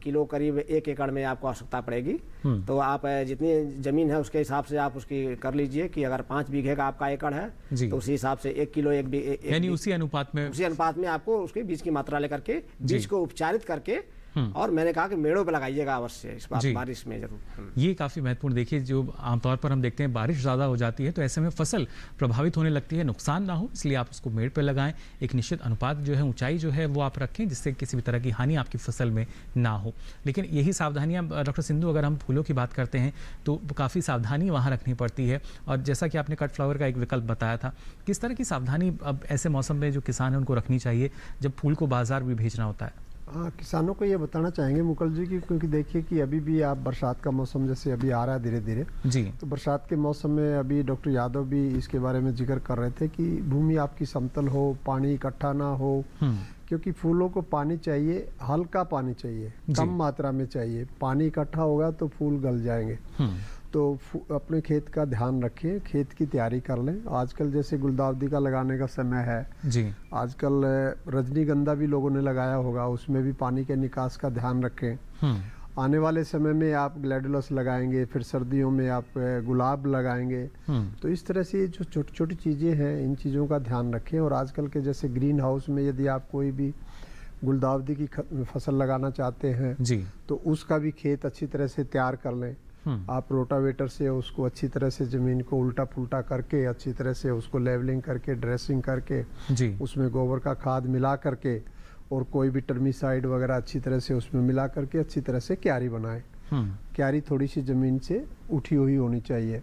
किलो करीब 1 एकड़ में आपको आवश्यकता पड़ेगी। तो आप जितनी ज़मीन है उसके हिसाब से आप उसकी कर लीजिए कि अगर 5 बीघे का आपका एकड़ है तो उसी हिसाब से 1 किलो यानी उसी अनुपात में आपको उसके बीज की मात्रा लेकर के बीज को उपचारित करके, और मैंने कहा कि मेड़ों पे लगाइएगा अवश्य इस बार बारिश में जरूर। ये काफ़ी महत्वपूर्ण, देखिए जो आमतौर पर हम देखते हैं बारिश ज़्यादा हो जाती है तो ऐसे में फसल प्रभावित होने लगती है, नुकसान ना हो इसलिए आप उसको मेड़ पे लगाएं। एक निश्चित अनुपात जो है, ऊंचाई जो है वो आप रखें जिससे किसी भी तरह की हानि आपकी फसल में ना हो। लेकिन यही सावधानियाँ डॉक्टर सिंधु, अगर हम फूलों की बात करते हैं तो काफ़ी सावधानी वहाँ रखनी पड़ती है। और जैसा कि आपने कट फ्लावर का एक विकल्प बताया था, किस तरह की सावधानी अब ऐसे मौसम में जो किसान है उनको रखनी चाहिए जब फूल को बाजार भी भेजना होता है? हाँ, किसानों को ये बताना चाहेंगे मुकुल जी की, क्योंकि देखिए कि अभी भी आप बरसात का मौसम जैसे अभी आ रहा है धीरे धीरे जी, तो बरसात के मौसम में अभी डॉक्टर यादव भी इसके बारे में जिक्र कर रहे थे कि भूमि आपकी समतल हो, पानी इकट्ठा ना हो, क्योंकि फूलों को पानी चाहिए, हल्का पानी चाहिए, कम मात्रा में चाहिए। पानी इकट्ठा होगा तो फूल गल जाएंगे। तो अपने खेत का ध्यान रखें, खेत की तैयारी कर लें। आजकल जैसे गुलदाउदी का लगाने का समय है जी, आजकल रजनीगंधा भी लोगों ने लगाया होगा, उसमें भी पानी के निकास का ध्यान रखें। आने वाले समय में आप ग्लैडुलस लगाएंगे, फिर सर्दियों में आप गुलाब लगाएंगे। तो इस तरह से जो छोटी छोटी चीज़ें हैं इन चीज़ों का ध्यान रखें। और आजकल के जैसे ग्रीन हाउस में यदि आप कोई भी गुलदाउदी की फसल लगाना चाहते हैं जी, तो उसका भी खेत अच्छी तरह से तैयार कर लें। आप रोटावेटर से उसको अच्छी तरह से ज़मीन को उल्टा पुल्टा करके अच्छी तरह से उसको लेवलिंग करके ड्रेसिंग करके जी, उसमें गोबर का खाद मिला करके और कोई भी टर्मिसाइड वगैरह अच्छी तरह से उसमें मिला करके अच्छी तरह से क्यारी बनाएं। क्यारी थोड़ी सी ज़मीन से उठी हुई होनी चाहिए।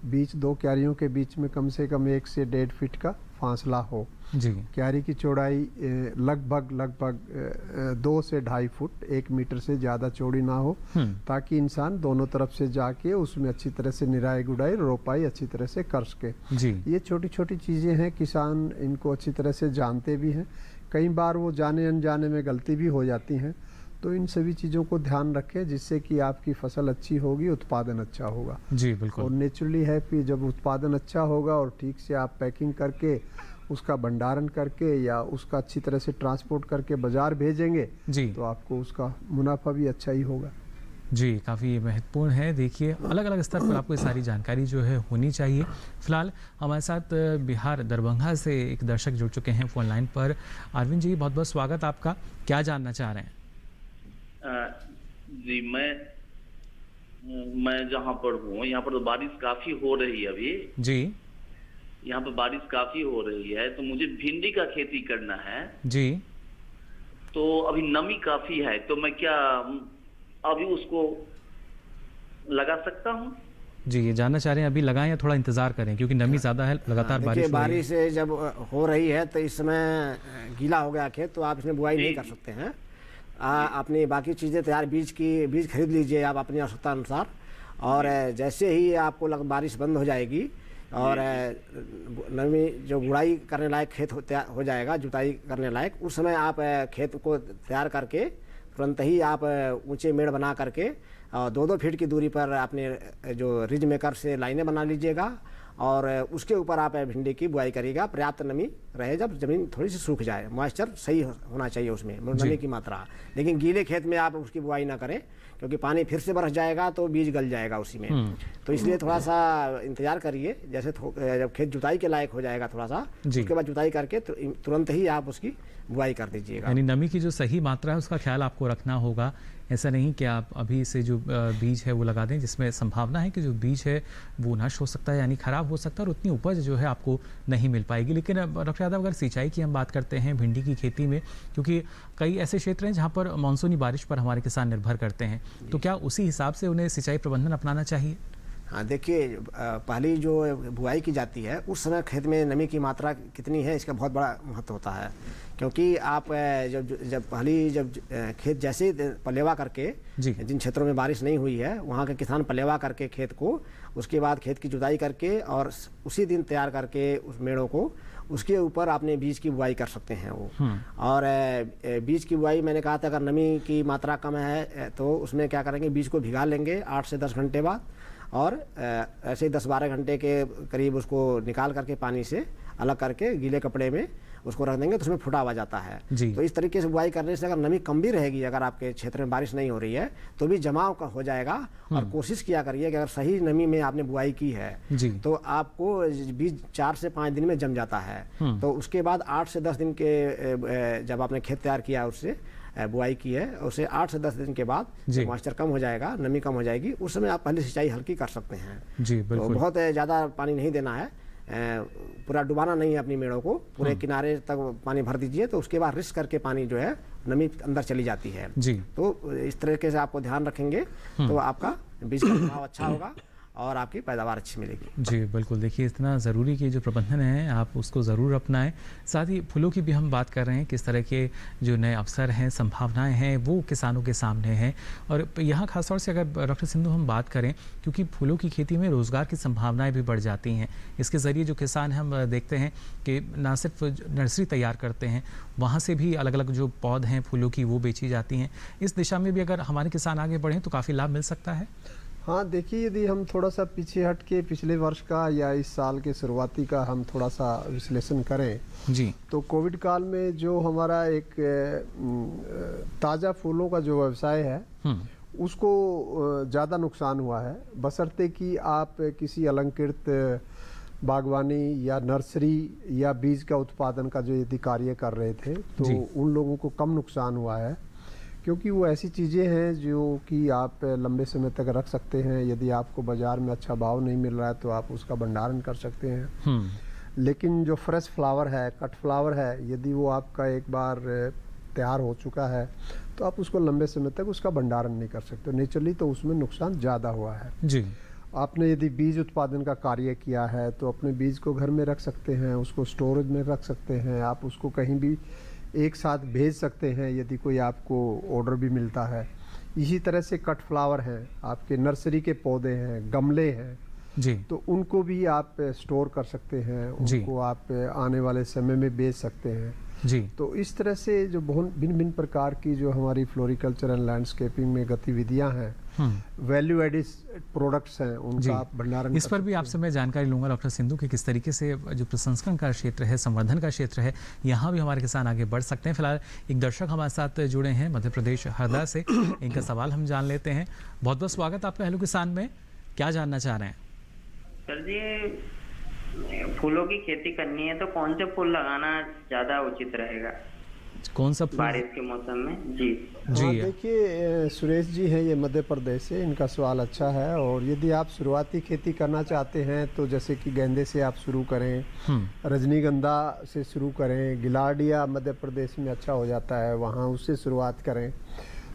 बीच 2 क्यारियों के बीच में कम से कम 1 से 1.5 फीट का फासला हो जी। क्यारी की चौड़ाई लगभग 2 से 2.5 फुट, 1 मीटर से ज़्यादा चौड़ी ना हो, ताकि इंसान दोनों तरफ से जाके उसमें अच्छी तरह से निराई गुड़ाई रोपाई अच्छी तरह से कर सके जी। ये छोटी छोटी चीज़ें हैं, किसान इनको अच्छी तरह से जानते भी हैं। कई बार वो जाने अनजाने में गलती भी हो जाती हैं। तो इन सभी चीज़ों को ध्यान रखें जिससे कि आपकी फसल अच्छी होगी, उत्पादन अच्छा होगा जी। बिल्कुल। और नेचुरली है कि जब उत्पादन अच्छा होगा और ठीक से आप पैकिंग करके उसका भंडारण करके या उसका अच्छी तरह से ट्रांसपोर्ट करके बाजार भेजेंगे जी, तो आपको उसका मुनाफा भी अच्छा ही होगा जी। काफ़ी महत्वपूर्ण है। देखिए, अलग अलग स्तर पर आपको ये सारी जानकारी जो है होनी चाहिए। फिलहाल हमारे साथ बिहार दरभंगा से एक दर्शक जुड़ चुके हैं फोन लाइन पर। अरविंद जी, बहुत बहुत स्वागत आपका। क्या जानना चाह रहे हैं? जी, मैं जहाँ पर हूँ यहाँ पर तो बारिश काफी हो रही है अभी जी। यहाँ पर बारिश काफी हो रही है, तो मुझे भिंडी का खेती करना है जी। तो अभी नमी काफी है, तो मैं क्या अभी उसको लगा सकता हूँ? जी, ये जानना चाह रहे हैं अभी लगाएं या थोड़ा इंतजार करें, क्योंकि नमी ज्यादा है, लगातार बारिश जब हो रही है तो इस समय गीला हो गया खेत, तो आप इसमें बुआई नहीं कर सकते हैं। अपनी बाकी चीज़ें तैयार, बीज खरीद लीजिए आप अपनी आवश्यकता अनुसार। और जैसे ही आपको बारिश बंद हो जाएगी और नमी जो गुड़ाई करने लायक खेत हो जाएगा, जुताई करने लायक, उस समय आप खेत को तैयार करके तुरंत ही आप ऊंचे मेड़ बना करके 2-2 फीट की दूरी पर अपने जो रिज मेकर से लाइनें बना लीजिएगा और उसके ऊपर आप भिंडी की बुआई करिएगा। पर्याप्त नमी रहे, जब जमीन थोड़ी सी सूख जाए, मॉइस्चर सही होना चाहिए उसमें, नमी की मात्रा। लेकिन गीले खेत में आप उसकी बुआई ना करें, क्योंकि पानी फिर से बरस जाएगा तो बीज गल जाएगा उसी में। तो इसलिए थोड़ा सा इंतजार करिए, जैसे जब खेत जुताई के लायक हो जाएगा थोड़ा सा, उसके बाद जुताई करके तुरंत ही आप उसकी बुआई कर दीजिएगा। यानी नमी की जो सही मात्रा है उसका ख्याल आपको रखना होगा। ऐसा नहीं कि आप अभी से जो बीज है वो लगा दें, जिसमें संभावना है कि जो बीज है वो नष्ट हो सकता है, यानी खराब हो सकता है, और उतनी उपज जो है आपको नहीं मिल पाएगी। लेकिन डॉक्टर यादव, अगर सिंचाई की हम बात करते हैं भिंडी की खेती में, क्योंकि कई ऐसे क्षेत्र हैं जहाँ पर मानसूनी बारिश पर हमारे किसान निर्भर करते हैं, तो क्या उसी हिसाब से उन्हें सिंचाई प्रबंधन अपनाना चाहिए? हाँ, देखिए, पहली जो बुआई की जाती है उस समय खेत में नमी की मात्रा कितनी है इसका बहुत बड़ा महत्व होता है। क्योंकि आप जब खेत जैसे ही पलेवा करके, जिन क्षेत्रों में बारिश नहीं हुई है वहाँ के किसान पलेवा करके खेत को, उसके बाद खेत की जुताई करके और उसी दिन तैयार करके उस मेड़ों को, उसके ऊपर आपने बीज की बुआई कर सकते हैं वो। और बीज की बुआई मैंने कहा था, अगर नमी की मात्रा कम है तो उसमें क्या करेंगे, बीज को भिगा लेंगे 8 से 10 घंटे बाद, और ऐसे ही 10-12 घंटे के करीब उसको निकाल करके पानी से अलग करके गीले कपड़े में उसको रख देंगे, तो उसमें फुटा हुआ जाता है। तो इस तरीके से बुआई करने से अगर नमी कम भी रहेगी, अगर आपके क्षेत्र में बारिश नहीं हो रही है तो भी जमाव हो जाएगा। और कोशिश किया करिए कि अगर सही नमी में आपने बुआई की है तो आपको बीज 4 से 5 दिन में जम जाता है। तो उसके बाद 8 से 10 दिन के जब आपने खेत तैयार किया, उससे बुआई की है, उसे 8 से 10 दिन के बाद मॉइस्चर कम हो जाएगा, नमी कम हो जाएगी, उस समय आप पहले सिंचाई हल्की कर सकते हैं। तो बहुत ज़्यादा पानी नहीं देना है, पूरा डुबाना नहीं है अपनी मेड़ों को, पूरे किनारे तक पानी भर दीजिए, तो उसके बाद रिस्क करके पानी जो है नमी अंदर चली जाती है। तो इस तरीके से आपको ध्यान रखेंगे तो आपका बीज का प्रभाव अच्छा होगा और आपकी पैदावार अच्छी मिलेगी। जी बिल्कुल, देखिए इतना ज़रूरी कि जो प्रबंधन है आप उसको ज़रूर अपनाएं। साथ ही फूलों की भी हम बात कर रहे हैं, किस तरह के जो नए अवसर हैं, संभावनाएं हैं, वो किसानों के सामने हैं। और यहाँ खासतौर से अगर डॉक्टर सिंधु हम बात करें, क्योंकि फूलों की खेती में रोज़गार की संभावनाएँ भी बढ़ जाती हैं। इसके ज़रिए जो किसान हम देखते हैं कि ना सिर्फ नर्सरी तैयार करते हैं, वहाँ से भी अलग अलग जो पौध हैं फूलों की वो बेची जाती हैं। इस दिशा में भी अगर हमारे किसान आगे बढ़ें तो काफ़ी लाभ मिल सकता है। हाँ, देखिए, यदि हम थोड़ा सा पीछे हट के पिछले वर्ष का या इस साल के शुरुआती का हम थोड़ा सा विश्लेषण करें तो कोविड काल में जो हमारा एक ताज़ा फूलों का जो व्यवसाय है उसको ज़्यादा नुकसान हुआ है, बशर्ते कि आप किसी अलंकृत बागवानी या नर्सरी या बीज का उत्पादन का जो यदि कार्य कर रहे थे तो उन लोगों को कम नुकसान हुआ है, क्योंकि वो ऐसी चीज़ें हैं जो कि आप लंबे समय तक रख सकते हैं। यदि आपको बाज़ार में अच्छा भाव नहीं मिल रहा है तो आप उसका भंडारण कर सकते हैं। लेकिन जो फ्रेश फ्लावर है, कट फ्लावर है, यदि वो आपका एक बार तैयार हो चुका है तो आप उसको लंबे समय तक उसका भंडारण नहीं कर सकते। नेचुरली तो उसमें नुकसान ज़्यादा हुआ है। आपने यदि बीज उत्पादन का कार्य किया है तो अपने बीज को घर में रख सकते हैं, उसको स्टोरेज में रख सकते हैं, आप उसको कहीं भी एक साथ भेज सकते हैं यदि कोई आपको ऑर्डर भी मिलता है। इसी तरह से कट फ्लावर हैं, आपके नर्सरी के पौधे हैं, गमले हैं, तो उनको भी आप स्टोर कर सकते हैं, उनको आप आने वाले समय में बेच सकते हैं। तो इस तरह से जो बहुत भिन्न भिन्न प्रकार की जो हमारी फ्लोरिकल्चर एंड लैंडस्केपिंग में गतिविधियां हैं, वैल्यू एडिड प्रोडक्ट्स हैं, उनका आप भंडारण। इस पर भी आपसे मैं जानकारी लूंगा डॉक्टर सिंधु कि किस तरीके से जो प्रसंस्करण का क्षेत्र है, संवर्धन का क्षेत्र है, यहाँ भी हमारे किसान आगे बढ़ सकते हैं। फिलहाल एक दर्शक हमारे साथ जुड़े हैं मध्य प्रदेश हरदा से, इनका सवाल हम जान लेते हैं। बहुत बहुत स्वागत आपका हेलो किसान में, क्या जानना चाह रहे हैं? सर जी, फूलों की खेती करनी है तो कौन से फूल लगाना ज़्यादा उचित रहेगा? कौन सा फूल बारिश के मौसम में? जी देखिए, सुरेश जी हैं ये मध्य प्रदेश से, इनका सवाल अच्छा है। और यदि आप शुरुआती खेती करना चाहते हैं तो जैसे कि गेंदे से आप शुरू करें, रजनीगंधा से शुरू करें, गिलाडिया मध्य प्रदेश में अच्छा हो जाता है, वहाँ उससे शुरुआत करें।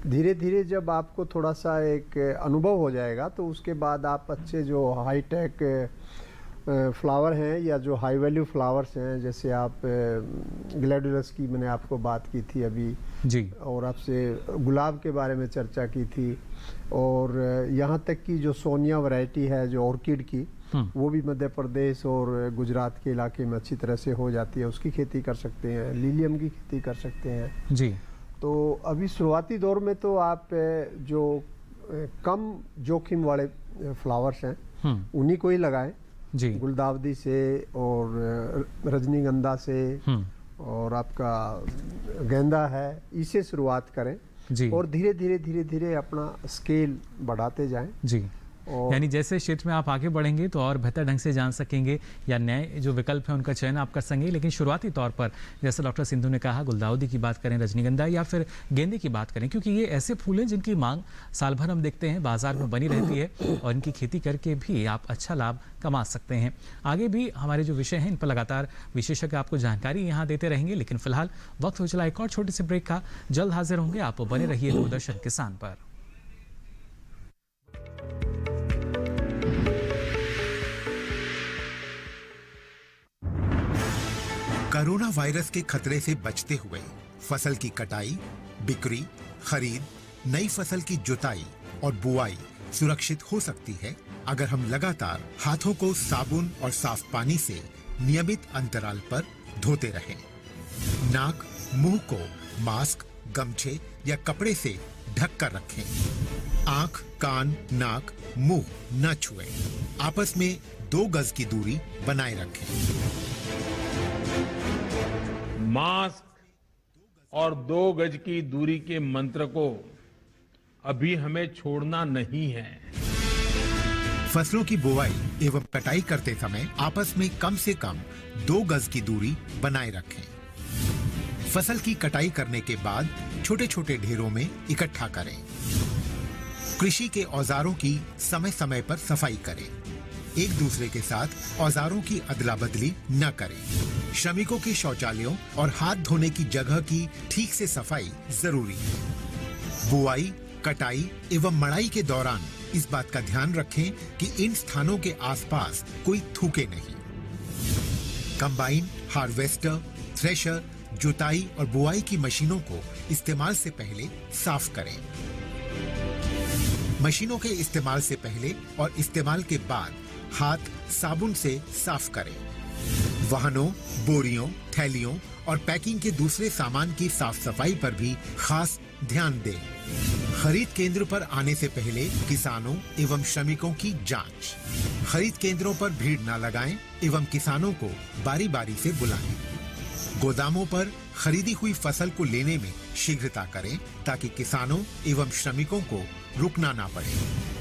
धीरे धीरे जब आपको थोड़ा सा एक अनुभव हो जाएगा तो उसके बाद आप अच्छे जो हाईटेक फ्लावर हैं या जो हाई वैल्यू फ्लावर्स हैं, जैसे आप ग्लैडियोलस की मैंने आपको बात की थी अभी और आपसे गुलाब के बारे में चर्चा की थी, और यहाँ तक कि जो सोनिया वैरायटी है जो ऑर्किड की, वो भी मध्य प्रदेश और गुजरात के इलाके में अच्छी तरह से हो जाती है, उसकी खेती कर सकते हैं। लिलियम की खेती कर सकते हैं। तो अभी शुरुआती दौर में तो आप जो कम जोखिम वाले फ्लावर्स हैं उन्हीं को ही लगाएं। जी, गुलदावदी से और रजनीगंधा से और आपका गेंदा है, इसे शुरुआत करें जी, और धीरे धीरे धीरे धीरे अपना स्केल बढ़ाते जाएं जी। यानी जैसे क्षेत्र में आप आगे बढ़ेंगे तो और बेहतर ढंग से जान सकेंगे या नए जो विकल्प हैं उनका चयन आप कर सकेंगे। लेकिन शुरुआती तौर पर जैसे डॉक्टर सिंधु ने कहा, गुलदाउदी की बात करें, रजनीगंधा या फिर गेंदे की बात करें, क्योंकि ये ऐसे फूल हैं जिनकी मांग साल भर हम देखते हैं बाजार में बनी रहती है और इनकी खेती करके भी आप अच्छा लाभ कमा सकते हैं। आगे भी हमारे जो विषय हैं इन पर लगातार विशेषज्ञ आपको जानकारी यहाँ देते रहेंगे, लेकिन फिलहाल वक्त हो चला एक और छोटे से ब्रेक का। जल्द हाजिर होंगे, आप बने रहिए दूरदर्शन किसान पर। कोरोना वायरस के खतरे से बचते हुए फसल की कटाई, बिक्री, खरीद, नई फसल की जुताई और बुआई सुरक्षित हो सकती है अगर हम लगातार हाथों को साबुन और साफ पानी से नियमित अंतराल पर धोते रहें। नाक, मुंह को मास्क, गमछे या कपड़े से ढक कर रखें। आंख, कान, नाक, मुंह न छुएं। आपस में 2 गज की दूरी बनाए रखें। मास्क और 2 गज की दूरी के मंत्र को अभी हमें छोड़ना नहीं है। फसलों की बुवाई एवं कटाई करते समय आपस में कम से कम 2 गज की दूरी बनाए रखें। फसल की कटाई करने के बाद छोटे छोटे ढेरों में इकट्ठा करें। कृषि के औजारों की समय समय पर सफाई करें। एक दूसरे के साथ औजारों की अदला बदली न करें। श्रमिकों के शौचालयों और हाथ धोने की जगह की ठीक से सफाई जरूरी है। बुआई, कटाई एवं मड़ाई के दौरान इस बात का ध्यान रखें कि इन स्थानों के आसपास कोई थूके नहीं। कंबाइन, हार्वेस्टर, थ्रेशर, जुताई और बुआई की मशीनों को इस्तेमाल से पहले साफ करें। मशीनों के इस्तेमाल से पहले और इस्तेमाल के बाद हाथ साबुन से साफ करें। वाहनों, बोरियों, थैलियों और पैकिंग के दूसरे सामान की साफ सफाई पर भी खास ध्यान दें। खरीद केंद्र पर आने से पहले किसानों एवं श्रमिकों की जांच। खरीद केंद्रों पर भीड़ न लगाएं एवं किसानों को बारी बारी से बुलाएं। गोदामों पर खरीदी हुई फसल को लेने में शीघ्रता करें ताकि किसानों एवं श्रमिकों को रुकना ना पड़े।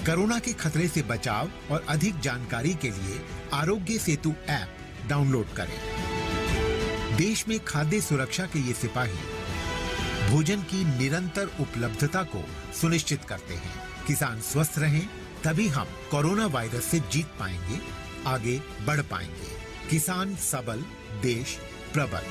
कोरोना के खतरे से बचाव और अधिक जानकारी के लिए आरोग्य सेतु ऐप डाउनलोड करें। देश में खाद्य सुरक्षा के ये सिपाही भोजन की निरंतर उपलब्धता को सुनिश्चित करते हैं। किसान स्वस्थ रहें, तभी हम कोरोना वायरस से जीत पाएंगे, आगे बढ़ पाएंगे। किसान सबल, देश प्रबल।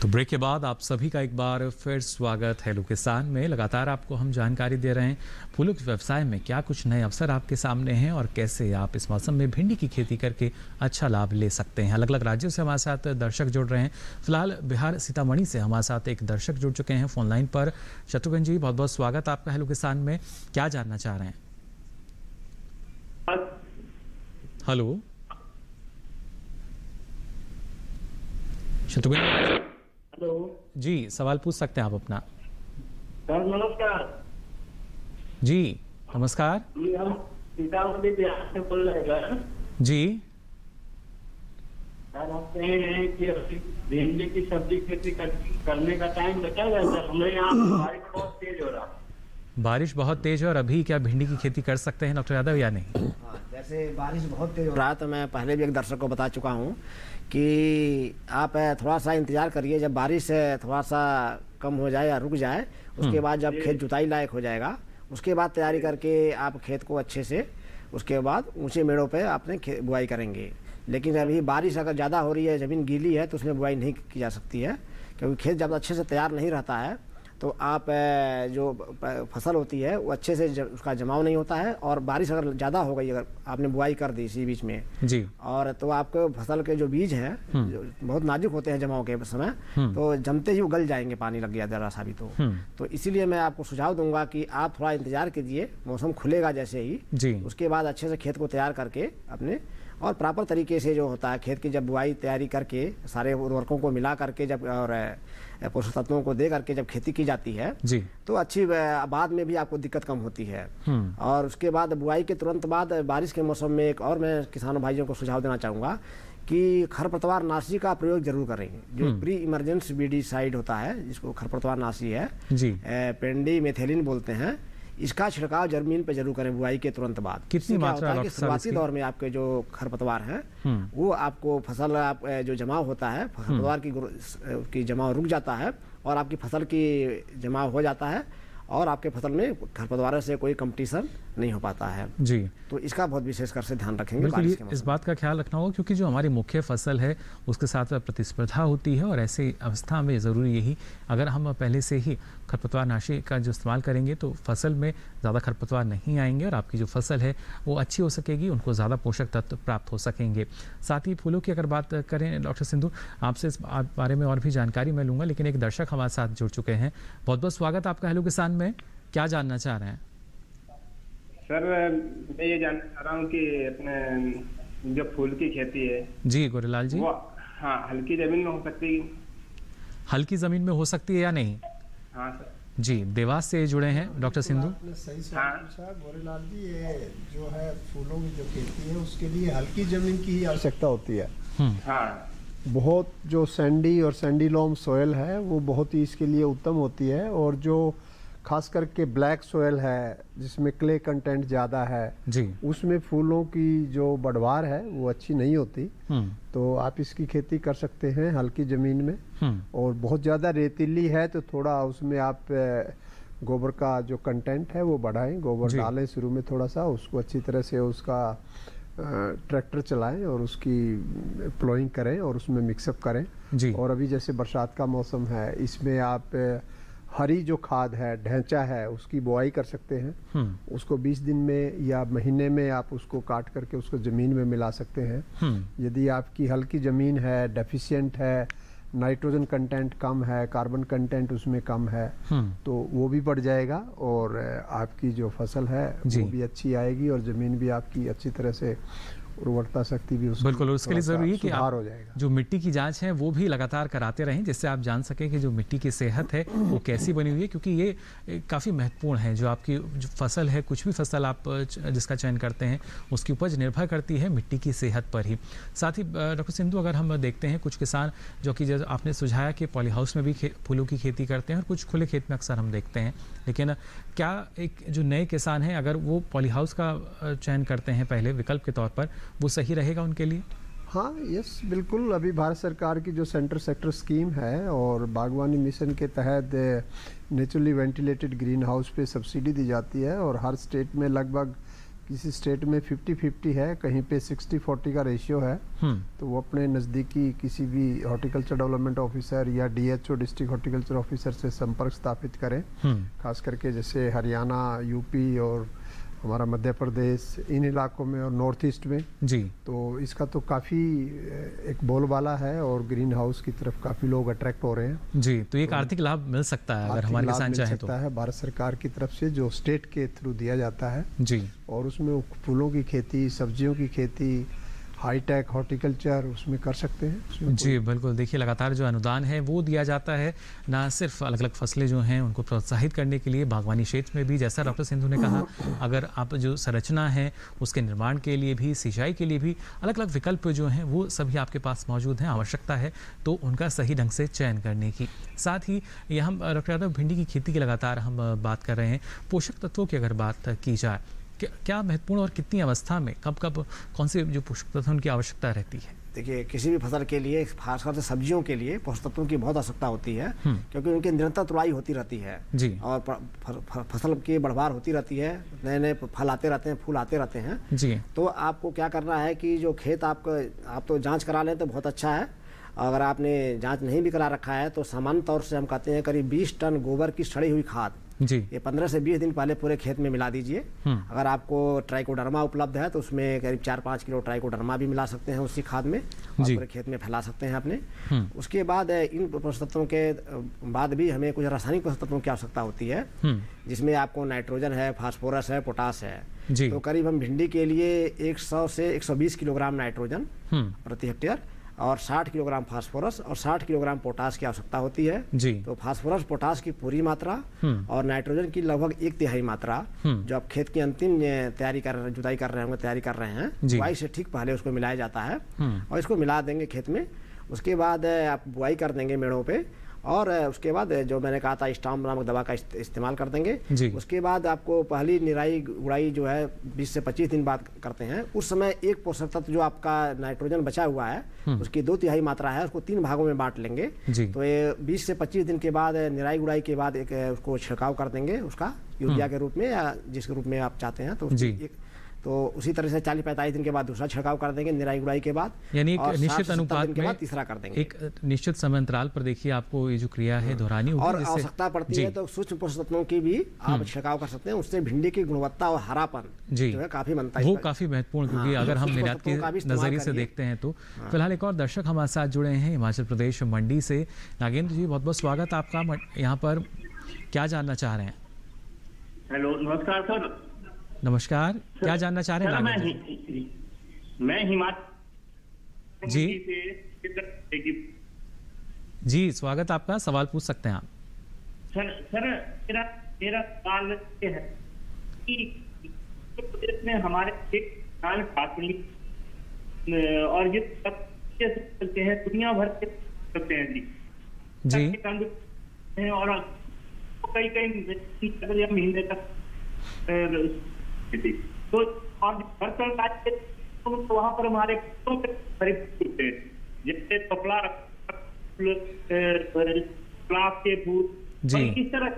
तो ब्रेक के बाद आप सभी का एक बार फिर स्वागत है हेलो किसान में। लगातार आपको हम जानकारी दे रहे हैं फूलों के व्यवसाय में क्या कुछ नए अवसर आपके सामने हैं और कैसे आप इस मौसम में भिंडी की खेती करके अच्छा लाभ ले सकते हैं। अलग अलग राज्यों से हमारे साथ दर्शक जुड़ रहे हैं। फिलहाल बिहार सीतामढ़ी से हमारे साथ एक दर्शक जुड़ चुके हैं फोन लाइन पर। शत्रुघ्न जी, बहुत बहुत स्वागत आपका हेलो किसान में। क्या जानना चाह रहे हैं? हेलो शत्रुघ्न हेलो जी, सवाल पूछ सकते हैं आप अपना। सर नमस्कार। जी नमस्कार। जी हम सीतामढ़ी बिहार से बोल रहे हैं। जी सर आप कह रहे हैं कि भिंडी की सब्जी खेती करने का टाइम बचाएगा सर? हमें यहाँ बारिश बहुत तेज हो रहा। बारिश बहुत तेज है और अभी क्या भिंडी की खेती कर सकते हैं डॉक्टर यादव या नहीं? जैसे बारिश बहुत तेज हो रहा है तो मैं पहले भी एक दर्शक को बता चुका हूँ कि आप थोड़ा सा इंतजार करिए। जब बारिश थोड़ा सा कम हो जाए या रुक जाए, उसके बाद जब खेत जुताई लायक हो जाएगा, उसके बाद तैयारी करके आप खेत को अच्छे से उसके बाद ऊंचे मेड़ों पे आपने बुआई करेंगे। लेकिन अभी बारिश अगर ज़्यादा हो रही है, ज़मीन गीली है, तो उसमें बुआई नहीं की जा सकती है, क्योंकि खेत जब अच्छे से तैयार नहीं रहता है तो आप जो फसल होती है वो अच्छे से उसका जमाव नहीं होता है। और बारिश अगर ज़्यादा हो गई, अगर आपने बुआई कर दी इसी बीच में जी, और तो आपको फसल के जो बीज हैं बहुत नाजुक होते हैं जमाव के समय, तो जमते ही वो गल जाएंगे, पानी लग गया जरा सा भी तो इसीलिए मैं आपको सुझाव दूंगा कि आप थोड़ा इंतजार कीजिए। मौसम खुलेगा जैसे ही जी, उसके बाद अच्छे से खेत को तैयार करके अपने और प्रॉपर तरीके से जो होता है खेत की जब बुआई तैयारी करके सारे उर्वरकों को मिला करके जब और पोषक तत्वों को दे करके जब खेती की जाती है जी, तो अच्छी बाद में भी आपको दिक्कत कम होती है। और उसके बाद बुआई के तुरंत बाद बारिश के मौसम में एक और मैं किसानों भाइयों को सुझाव देना चाहूँगा कि खरपतवार नाशी का प्रयोग जरूर करें। जो प्री इमरजेंस बीडीसाइड होता है, जिसको खरपतवार नाशी है जी, पेंडी मेथिलीन बोलते हैं, इसका छिड़काव जमीन पे जरूर करें बुआई के तुरंत बाद। कितनी मात्रा है कि शुरुआती दौर में आपके जो खरपतवार है वो आपको फसल आप जो जमाव होता है खरपतवार की जमाव रुक जाता है और आपकी फसल की जमाव हो जाता है और आपके फसल में खरपतवार से कोई कंपटीशन नहीं हो पाता है जी। तो इसका बहुत विशेषकर से ध्यान रखेंगे। बिल्कुल इस बात का ख्याल रखना होगा क्योंकि जो हमारी मुख्य फसल है उसके साथ प्रतिस्पर्धा होती है और ऐसी अवस्था में ज़रूरी यही अगर हम पहले से ही खरपतवार नाशी का जो इस्तेमाल करेंगे तो फसल में ज़्यादा खरपतवार नहीं आएंगे और आपकी जो फसल है वो अच्छी हो सकेगी, उनको ज़्यादा पोषक तत्व प्राप्त हो सकेंगे। साथ ही फूलों की अगर बात करें डॉक्टर सिंधु, आपसे इस बारे में और भी जानकारी मैं लूँगा, लेकिन एक दर्शक हमारे साथ जुड़ चुके हैं। बहुत बहुत स्वागत आपका हेलो किसान में, क्या जानना चाह रहे हैं? सर मैं ये जानना चाह रहा हूँ कि अपने जो फूल की खेती है जी गोरेलाल जी, वो हाँ हल्की जमीन में हो सकती है? हल्की जमीन में हो सकती है या नहीं? हाँ सर जी, देवास से जुड़े हैं डॉक्टर सिंधु। सही सवाल गोरेलाल जी, ये जो है फूलों की जो खेती है उसके लिए हल्की जमीन की ही आवश्यकता होती है। हाँ, बहुत जो सैंडी और सैंडी लॉम सोयल है वो बहुत ही इसके लिए उत्तम होती है और जो खास करके ब्लैक सोयल है जिसमें क्ले कंटेंट ज़्यादा है जी, उसमें फूलों की जो बढ़वार है वो अच्छी नहीं होती। तो आप इसकी खेती कर सकते हैं हल्की ज़मीन में। और बहुत ज़्यादा रेतीली है तो थोड़ा उसमें आप गोबर का जो कंटेंट है वो बढ़ाएं, गोबर डालें शुरू में थोड़ा सा, उसको अच्छी तरह से उसका ट्रैक्टर चलाएं और उसकी प्लोइंग करें और उसमें मिक्सअप करें जी। और अभी जैसे बरसात का मौसम है इसमें आप हरी जो खाद है ढैंचा है उसकी बुआई कर सकते हैं। उसको 20 दिन में या महीने में आप उसको काट करके उसको ज़मीन में मिला सकते हैं। यदि आपकी हल्की ज़मीन है, डेफिशिएंट है, नाइट्रोजन कंटेंट कम है, कार्बन कंटेंट उसमें कम है तो वो भी बढ़ जाएगा और आपकी जो फसल है वो भी अच्छी आएगी और ज़मीन भी आपकी अच्छी तरह से उर्वरता शक्ति भी बिल्कुल। उसके लिए ज़रूरी है कि आप हो जाएगा। जो मिट्टी की जांच है वो भी लगातार कराते रहें जिससे आप जान सकें कि जो मिट्टी की सेहत है वो कैसी बनी हुई है, क्योंकि ये काफ़ी महत्वपूर्ण है। जो आपकी जो फसल है, कुछ भी फसल आप जिसका चयन करते हैं उसकी उपज निर्भर करती है मिट्टी की सेहत पर ही। साथ ही डॉक्टर सिंधु, अगर हम देखते हैं कुछ किसान जो कि जैसे आपने सुझाया कि पॉली हाउस में भी फूलों की खेती करते हैं और कुछ खुले खेत में अक्सर हम देखते हैं, लेकिन क्या एक जो नए किसान हैं अगर वो पॉली हाउस का चयन करते हैं पहले विकल्प के तौर पर, वो सही रहेगा उनके लिए? हाँ यस बिल्कुल। अभी भारत सरकार की जो सेक्टर स्कीम है और बागवानी मिशन के तहत नेचुरली वेंटिलेटेड ग्रीन हाउस पे सब्सिडी दी जाती है और हर स्टेट में लगभग किसी स्टेट में 50-50 है, कहीं पे 60-40 का रेशियो है। तो वो अपने नज़दीकी किसी भी हॉर्टिकल्चर डेवलपमेंट ऑफिसर या DHO डिस्ट्रिक्ट हॉर्टिकल्चर ऑफिसर से संपर्क स्थापित करें। खास करके जैसे हरियाणा, यूपी और हमारा मध्य प्रदेश, इन इलाकों में और नॉर्थ ईस्ट में जी। तो इसका तो काफ़ी एक बोलबाला है और ग्रीन हाउस की तरफ काफ़ी लोग अट्रैक्ट हो रहे हैं जी। तो एक आर्थिक लाभ मिल सकता है अगर हमारे किसान चाहे तो? है भारत सरकार की तरफ से जो स्टेट के थ्रू दिया जाता है जी। और उसमें फूलों की खेती, सब्जियों की खेती, हाईटेक हॉर्टिकल्चर उसमें कर सकते हैं जी। बिल्कुल, देखिए लगातार जो अनुदान है वो दिया जाता है, ना सिर्फ अलग अलग फसलें जो हैं उनको प्रोत्साहित करने के लिए बागवानी क्षेत्र में भी, जैसा डॉक्टर सिंधु ने कहा, अगर आप जो संरचना है उसके निर्माण के लिए भी, सिंचाई के लिए भी अलग अलग विकल्प जो हैं वो सभी आपके पास मौजूद हैं। आवश्यकता है तो उनका सही ढंग से चयन करने की। साथ ही ये हम डॉक्टर यादव भिंडी की खेती की लगातार हम बात कर रहे हैं। पोषक तत्वों की अगर बात की जाए, क्या महत्वपूर्ण और कितनी अवस्था में कब कौन से जो पोषक तत्वों की आवश्यकता रहती है? देखिए, किसी भी फसल के लिए, खासकर से सब्जियों के लिए पोषक तत्वों की बहुत आवश्यकता होती है क्योंकि उनकी निरंतर तुड़ाई होती रहती है जी। और फसल की बढ़वार होती रहती है, नए नए फल आते रहते हैं, फूल आते रहते हैं जी। तो आपको क्या करना है कि जो खेत आप तो जाँच करा लें तो बहुत अच्छा है। अगर आपने जाँच नहीं भी करा रखा है तो सामान्य तौर से हम कहते हैं करीब 20 टन गोबर की सड़ी हुई खाद जी। ये 15 से 20 दिन पहले पूरे खेत में मिला दीजिए। अगर आपको ट्राइकोडर्मा उपलब्ध है तो उसमें करीब 4-5 किलो ट्राइकोडर्मा भी मिला सकते हैं उसी खाद में और पूरे खेत में फैला सकते हैं अपने। उसके बाद इन पोषक तत्वों के बाद भी हमें कुछ रासायनिक पोषक तत्वों की आवश्यकता होती है, जिसमें आपको नाइट्रोजन है, फास्फोरस है, पोटास है। तो करीब हम भिंडी के लिए 100 से 120 किलोग्राम नाइट्रोजन प्रति हेक्टेयर और 60 किलोग्राम फास्फोरस और 60 किलोग्राम पोटास की आवश्यकता होती है। तो फास्फोरस पोटास की पूरी मात्रा और नाइट्रोजन की लगभग 1/3 मात्रा जो आप खेत की अंतिम तैयारी कर रहे, जुताई कर रहे होंगे, तैयारी कर रहे हैं, बुआई से ठीक पहले उसको मिलाया जाता है और इसको मिला देंगे खेत में। उसके बाद आप बुआई कर देंगे मेड़ों पे और उसके बाद जो मैंने कहा था स्टाम्प नामक दवा का इस्तेमाल कर देंगे। उसके बाद आपको पहली निराई गुड़ाई जो है 20 से 25 दिन बाद करते हैं। उस समय एक पोषक तत्व जो आपका नाइट्रोजन बचा हुआ है उसकी 2/3 मात्रा है, उसको 3 भागों में बांट लेंगे। तो ये 20 से 25 दिन के बाद निराई गुड़ाई के बाद एक उसको छिड़काव कर देंगे उसका यूरिया के रूप में या जिस रूप में आप चाहते हैं। तो उसी तरह से 40-45 दिन के बाद दूसरा छिड़काव कर देंगे निराई गुड़ाई के बाद, यानी एक निश्चित अनुपात में तीसरा कर देंगे। एक निश्चित समय अंतराल पर देखिए आपको ये जो क्रिया है दोहरानी होगी। और आवश्यकता पड़ती है तो सूक्ष्म पोषक तत्वों की भी आप छिड़काव कर सकते हैं, उससे भिंडी की गुणवत्ता और हरापन जो है काफी बनता है। वो काफी महत्वपूर्ण, क्योंकि अगर हम निर्यात के नजरिए से देखते हैं तो। फिलहाल एक और दर्शक हमारे साथ जुड़े हैं हिमाचल प्रदेश मंडी से। नागेंद्र जी, बहुत बहुत स्वागत आपका। यहाँ पर क्या जानना चाह रहे हैं? हेलो, नमस्कार सर। नमस्कार, क्या जानना चाह रहे हैं? मैं हिमाचल जी स्वागत आपका, सवाल पूछ सकते हैं आप। सर मेरा सवाल ये है कि प्रदेश में हमारे एक किसान काटनी और ये चलते हैं, दुनिया भर के करते हैं जी और कई महीने तक तो वहाँ पर हमारे जैसे कपड़ा के फूल किस तरह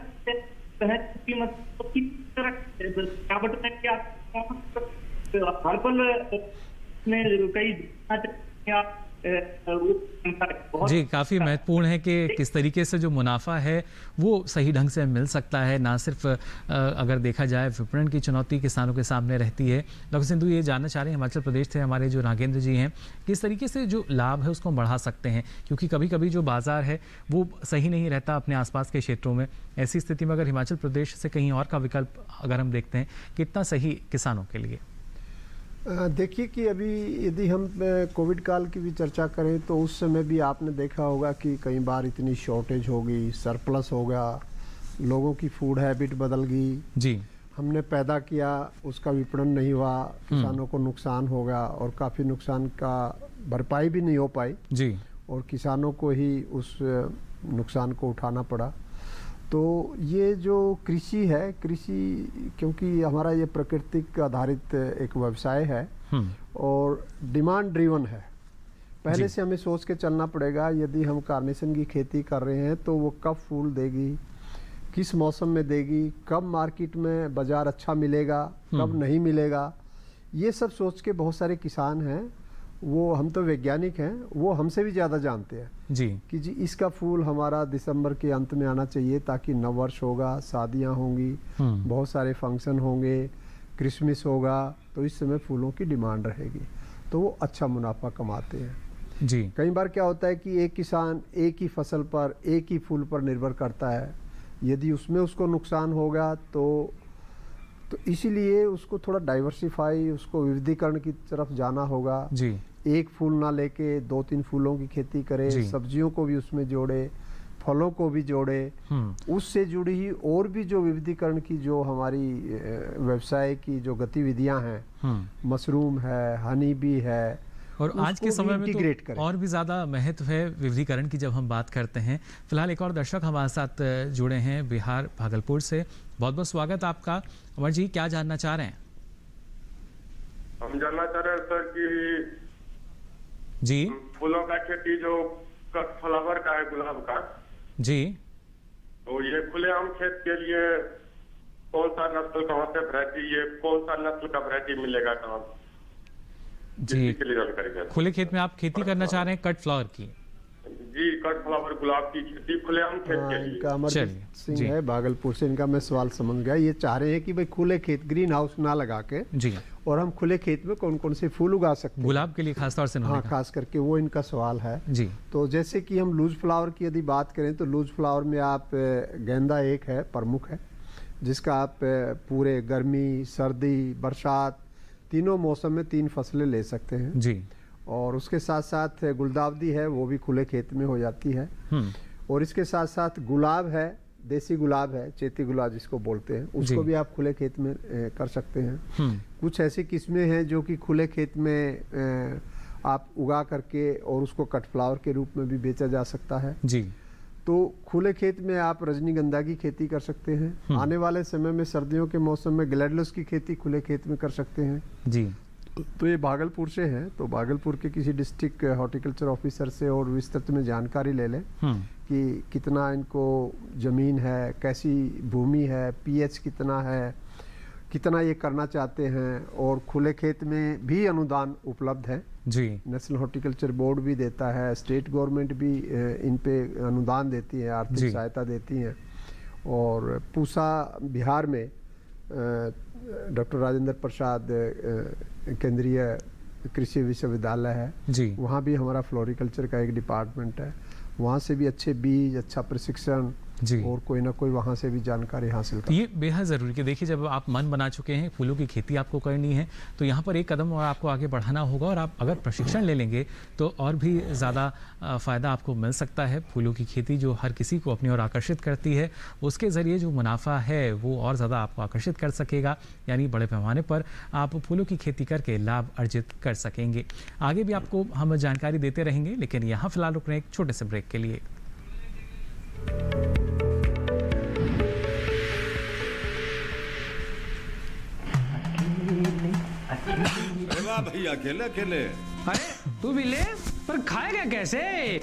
हर्बल में कई जी काफ़ी महत्वपूर्ण है कि किस तरीके से जो मुनाफा है वो सही ढंग से मिल सकता है। ना सिर्फ अगर देखा जाए विपणन की चुनौती किसानों के सामने रहती है। डॉक्टर सिंधु, ये जानना चाह रहे हैं हिमाचल प्रदेश से हमारे जो नागेंद्र जी हैं, किस तरीके से जो लाभ है उसको बढ़ा सकते हैं, क्योंकि कभी कभी जो बाजार है वो सही नहीं रहता अपने आसपास के क्षेत्रों में। ऐसी स्थिति में अगर हिमाचल प्रदेश से कहीं और का विकल्प अगर हम देखते हैं, कितना सही किसानों के लिए? देखिए कि अभी यदि हम कोविड काल की भी चर्चा करें तो उस समय भी आपने देखा होगा कि कई बार इतनी शॉर्टेज हो गई, सरप्लस हो गया, लोगों की फूड हैबिट बदल गई जी। हमने पैदा किया, उसका विपणन नहीं हुआ, किसानों को नुकसान हो गया और काफ़ी नुकसान का भरपाई भी नहीं हो पाई जी, और किसानों को ही उस नुकसान को उठाना पड़ा। तो ये जो कृषि है, कृषि क्योंकि हमारा ये प्राकृतिक आधारित एक व्यवसाय है और डिमांड ड्रिवन है, पहले से हमें सोच के चलना पड़ेगा। यदि हम कार्नेशन की खेती कर रहे हैं तो वो कब फूल देगी, किस मौसम में देगी, कब मार्केट में बाज़ार अच्छा मिलेगा, कब नहीं मिलेगा, ये सब सोच के बहुत सारे किसान हैं, वो हम तो वैज्ञानिक हैं, वो हमसे भी ज़्यादा जानते हैं जी कि जी इसका फूल हमारा दिसंबर के अंत में आना चाहिए ताकि नववर्ष होगा, शादियां होंगी, बहुत सारे फंक्शन होंगे, क्रिसमस होगा, तो इस समय फूलों की डिमांड रहेगी, तो वो अच्छा मुनाफा कमाते हैं जी। कई बार क्या होता है कि एक किसान एक ही फसल पर, एक ही फूल पर निर्भर करता है, यदि उसमें उसको नुकसान होगा तो इसीलिए उसको थोड़ा डाइवर्सिफाई, उसको विविधीकरण की तरफ जाना होगा जी। एक फूल ना लेके 2-3 फूलों की खेती करे, सब्जियों को भी उसमें जोड़े, फलों को भी जोड़े, उससे जुड़ी ही और भी जो विविधीकरण की जो हमारी व्यवसाय की जो गतिविधियां हैं, मशरूम है, हनी बी है, और आज के समय में तो और भी ज़्यादा महत्व है विविधीकरण की जब हम बात करते हैं। फिलहाल एक और दर्शक हमारे साथ जुड़े हैं बिहार भागलपुर से। बहुत बहुत स्वागत आपका। अमर जी, क्या जानना चाह रहे हैं? हम जानना चाह रहे हैं सर कि जी फूलों का खेती जो फ्लावर का है, गुलाब का जी, तो ये खुलेआम खेत के लिए कौन सा नस्ल, कहाँ से वैरायटी, ये कौन सा नस्ल का वैरायटी मिलेगा कहाँ जी? खुले खेत में आप खेती करना चाह रहे हैं कट फ्लावर की? जी कट फ्लावर गुलाब की खेती खुलेआम खेत के लिए। इनका अमरजीत सिंह है भागलपुर से, इनका मैं सवाल समझ गया। ये चाह रहे हैं कि भाई खुले खेत, ग्रीन हाउस ना लगा के जी, और हम खुले खेत में कौन कौन से फूल उगा सकते हैं गुलाब के लिए खासतौर से। हाँ, खास करके वो इनका सवाल है जी। तो जैसे कि हम लूज फ्लावर की यदि बात करें तो लूज फ्लावर में आप गेंदा एक है, प्रमुख है, जिसका आप पूरे गर्मी, सर्दी, बरसात तीनों मौसम में 3 फसलें ले सकते हैं जी। और उसके साथ साथ गुलदावदी है, वो भी खुले खेत में हो जाती है। और इसके साथ साथ गुलाब है, देसी गुलाब है, चेती गुलाब जिसको बोलते हैं, उसको भी आप खुले खेत में कर सकते हैं। कुछ ऐसी किस्में हैं जो कि खुले खेत में आप उगा करके और उसको कट फ्लावर के रूप में भी बेचा जा सकता है जी। तो खुले खेत में आप रजनीगंधा की खेती कर सकते हैं। आने वाले समय में सर्दियों के मौसम में ग्लैडियोलस की खेती खुले खेत में कर सकते हैं जी। तो ये भागलपुर से है, तो भागलपुर के किसी डिस्ट्रिक्ट हॉर्टिकल्चर ऑफिसर से और विस्तृत में जानकारी ले लें कि कितना इनको ज़मीन है, कैसी भूमि है, पीएच कितना है, कितना ये करना चाहते हैं। और खुले खेत में भी अनुदान उपलब्ध है जी। नेशनल हॉर्टिकल्चर बोर्ड भी देता है, स्टेट गवर्नमेंट भी इन पे अनुदान देती है, आर्थिक सहायता देती हैं। और पूसा बिहार में डॉक्टर राजेंद्र प्रसाद केंद्रीय कृषि विश्वविद्यालय है जी, वहाँ भी हमारा फ्लोरिकल्चर का एक डिपार्टमेंट है। वहाँ से भी अच्छे बीज, अच्छा प्रशिक्षण जी, और कोई ना कोई वहाँ से भी जानकारी हासिल कर। ये बेहद ज़रूरी कि देखिए जब आप मन बना चुके हैं फूलों की खेती आपको करनी है तो यहाँ पर एक कदम और आपको आगे बढ़ाना होगा। और आप अगर प्रशिक्षण ले लेंगे तो और भी ज़्यादा फ़ायदा आपको मिल सकता है। फूलों की खेती जो हर किसी को अपनी ओर आकर्षित करती है, उसके ज़रिए जो मुनाफा है वो और ज़्यादा आपको आकर्षित कर सकेगा, यानी बड़े पैमाने पर आप फूलों की खेती करके लाभ अर्जित कर सकेंगे। आगे भी आपको हम जानकारी देते रहेंगे, लेकिन यहाँ फ़िलहाल रुक रहे हैं एक छोटे से ब्रेक के लिए। अरे वाह भैया, अकेले अकेले। अरे तू भी ले, पर खाएगा कैसे?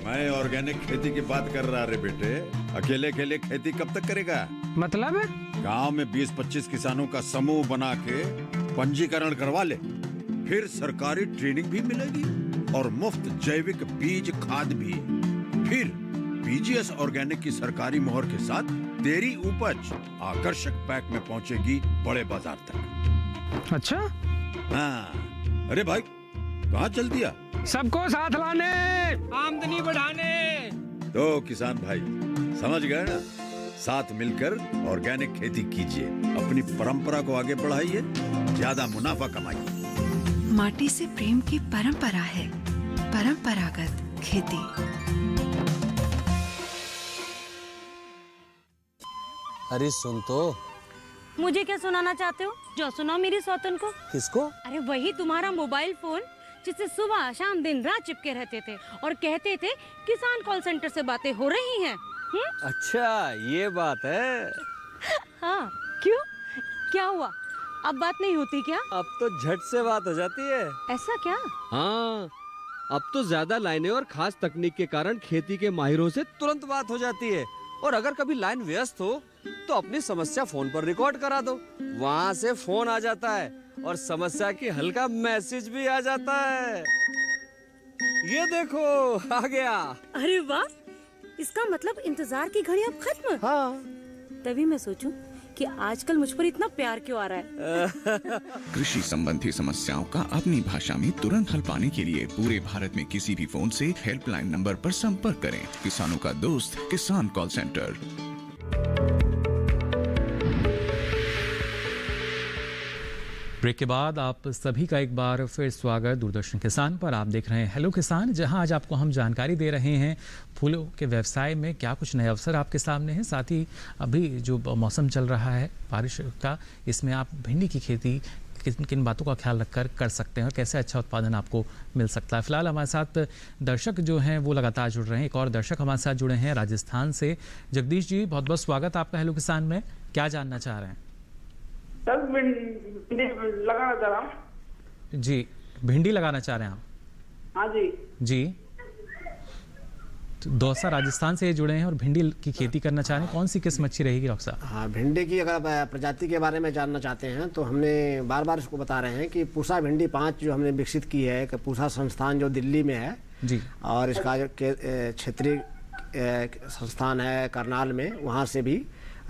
मैं ऑर्गेनिक खेती की बात कर रहा रे बेटे। अकेले अकेले खेती कब तक करेगा? मतलब गांव में 20-25 किसानों का समूह बना के पंजीकरण करवा ले, फिर सरकारी ट्रेनिंग भी मिलेगी और मुफ्त जैविक बीज खाद भी। फिर पीजीएस ऑर्गेनिक की सरकारी मोहर के साथ तेरी उपज आकर्षक पैक में पहुंचेगी बड़े बाजार तक। अच्छा? हाँ। अरे भाई कहाँ चल दिया? सबको साथ लाने, आमदनी बढ़ाने। तो किसान भाई समझ गए ना? साथ मिलकर ऑर्गेनिक खेती कीजिए, अपनी परंपरा को आगे बढ़ाइए, ज्यादा मुनाफा कमाइए। माटी से प्रेम की परंपरा है परंपरागत खेती। अरे सुन तो। मुझे क्या सुनाना चाहते हो? जो सुनाओ मेरी सौतन को। किसको? अरे वही तुम्हारा मोबाइल फोन जिससे सुबह शाम दिन रात चिपके रहते थे और कहते थे किसान कॉल सेंटर से बातें हो रही हैं। अच्छा ये बात है। हाँ क्यों, क्या हुआ? अब बात नहीं होती क्या? अब तो झट से बात हो जाती है। ऐसा क्या? हाँ, अब तो ज्यादा लाइनें और खास तकनीक के कारण खेती के माहिरों से तुरंत बात हो जाती है। और अगर कभी लाइन व्यस्त हो तो अपनी समस्या फोन पर रिकॉर्ड करा दो, वहाँ से फोन आ जाता है और समस्या की हल का मैसेज भी आ जाता है। ये देखो आ गया। अरे वाह, इसका मतलब इंतजार की घड़ी अब खत्म। हाँ। तभी मैं सोचूं कि आजकल मुझ पर इतना प्यार क्यों आ रहा है। कृषि संबंधी समस्याओं का अपनी भाषा में तुरंत हल पाने के लिए पूरे भारत में किसी भी फोन से हेल्पलाइन नंबर पर संपर्क करें। किसानों का दोस्त किसान कॉल सेंटर। ब्रेक के बाद आप सभी का एक बार फिर स्वागत दूरदर्शन किसान पर। आप देख रहे हैं हेलो किसान, जहां आज आपको हम जानकारी दे रहे हैं फूलों के व्यवसाय में क्या कुछ नए अवसर आपके सामने हैं। साथ ही अभी जो मौसम चल रहा है बारिश का, इसमें आप भिंडी की खेती किन किन बातों का ख्याल रखकर कर सकते हैं और कैसे अच्छा उत्पादन आपको मिल सकता है। फिलहाल हमारे साथ दर्शक जो हैं वो लगातार जुड़ रहे हैं। एक और दर्शक हमारे साथ जुड़े हैं राजस्थान से। जगदीश जी, बहुत बहुत स्वागत आपका हेलो किसान में। क्या जानना चाह रहे हैं? सर भिंडी लगाना चाह रहा हूँ। जी, भिंडी लगाना चाह रहे हैं आप? हाँ जी। जी, तो दौसा राजस्थान से जुड़े हैं और भिंडी की खेती करना चाह रहे हैं। कौन सी किस्म अच्छी रहेगी डॉक्टर साहब? हाँ, भिंडी की अगर प्रजाति के बारे में जानना चाहते हैं तो हमने बार बार इसको बता रहे हैं कि पूसा भिंडी 5 जो हमने विकसित की है, पूसा संस्थान जो दिल्ली में है जी, और इसका जो क्षेत्रीय संस्थान है करनाल में, वहाँ से भी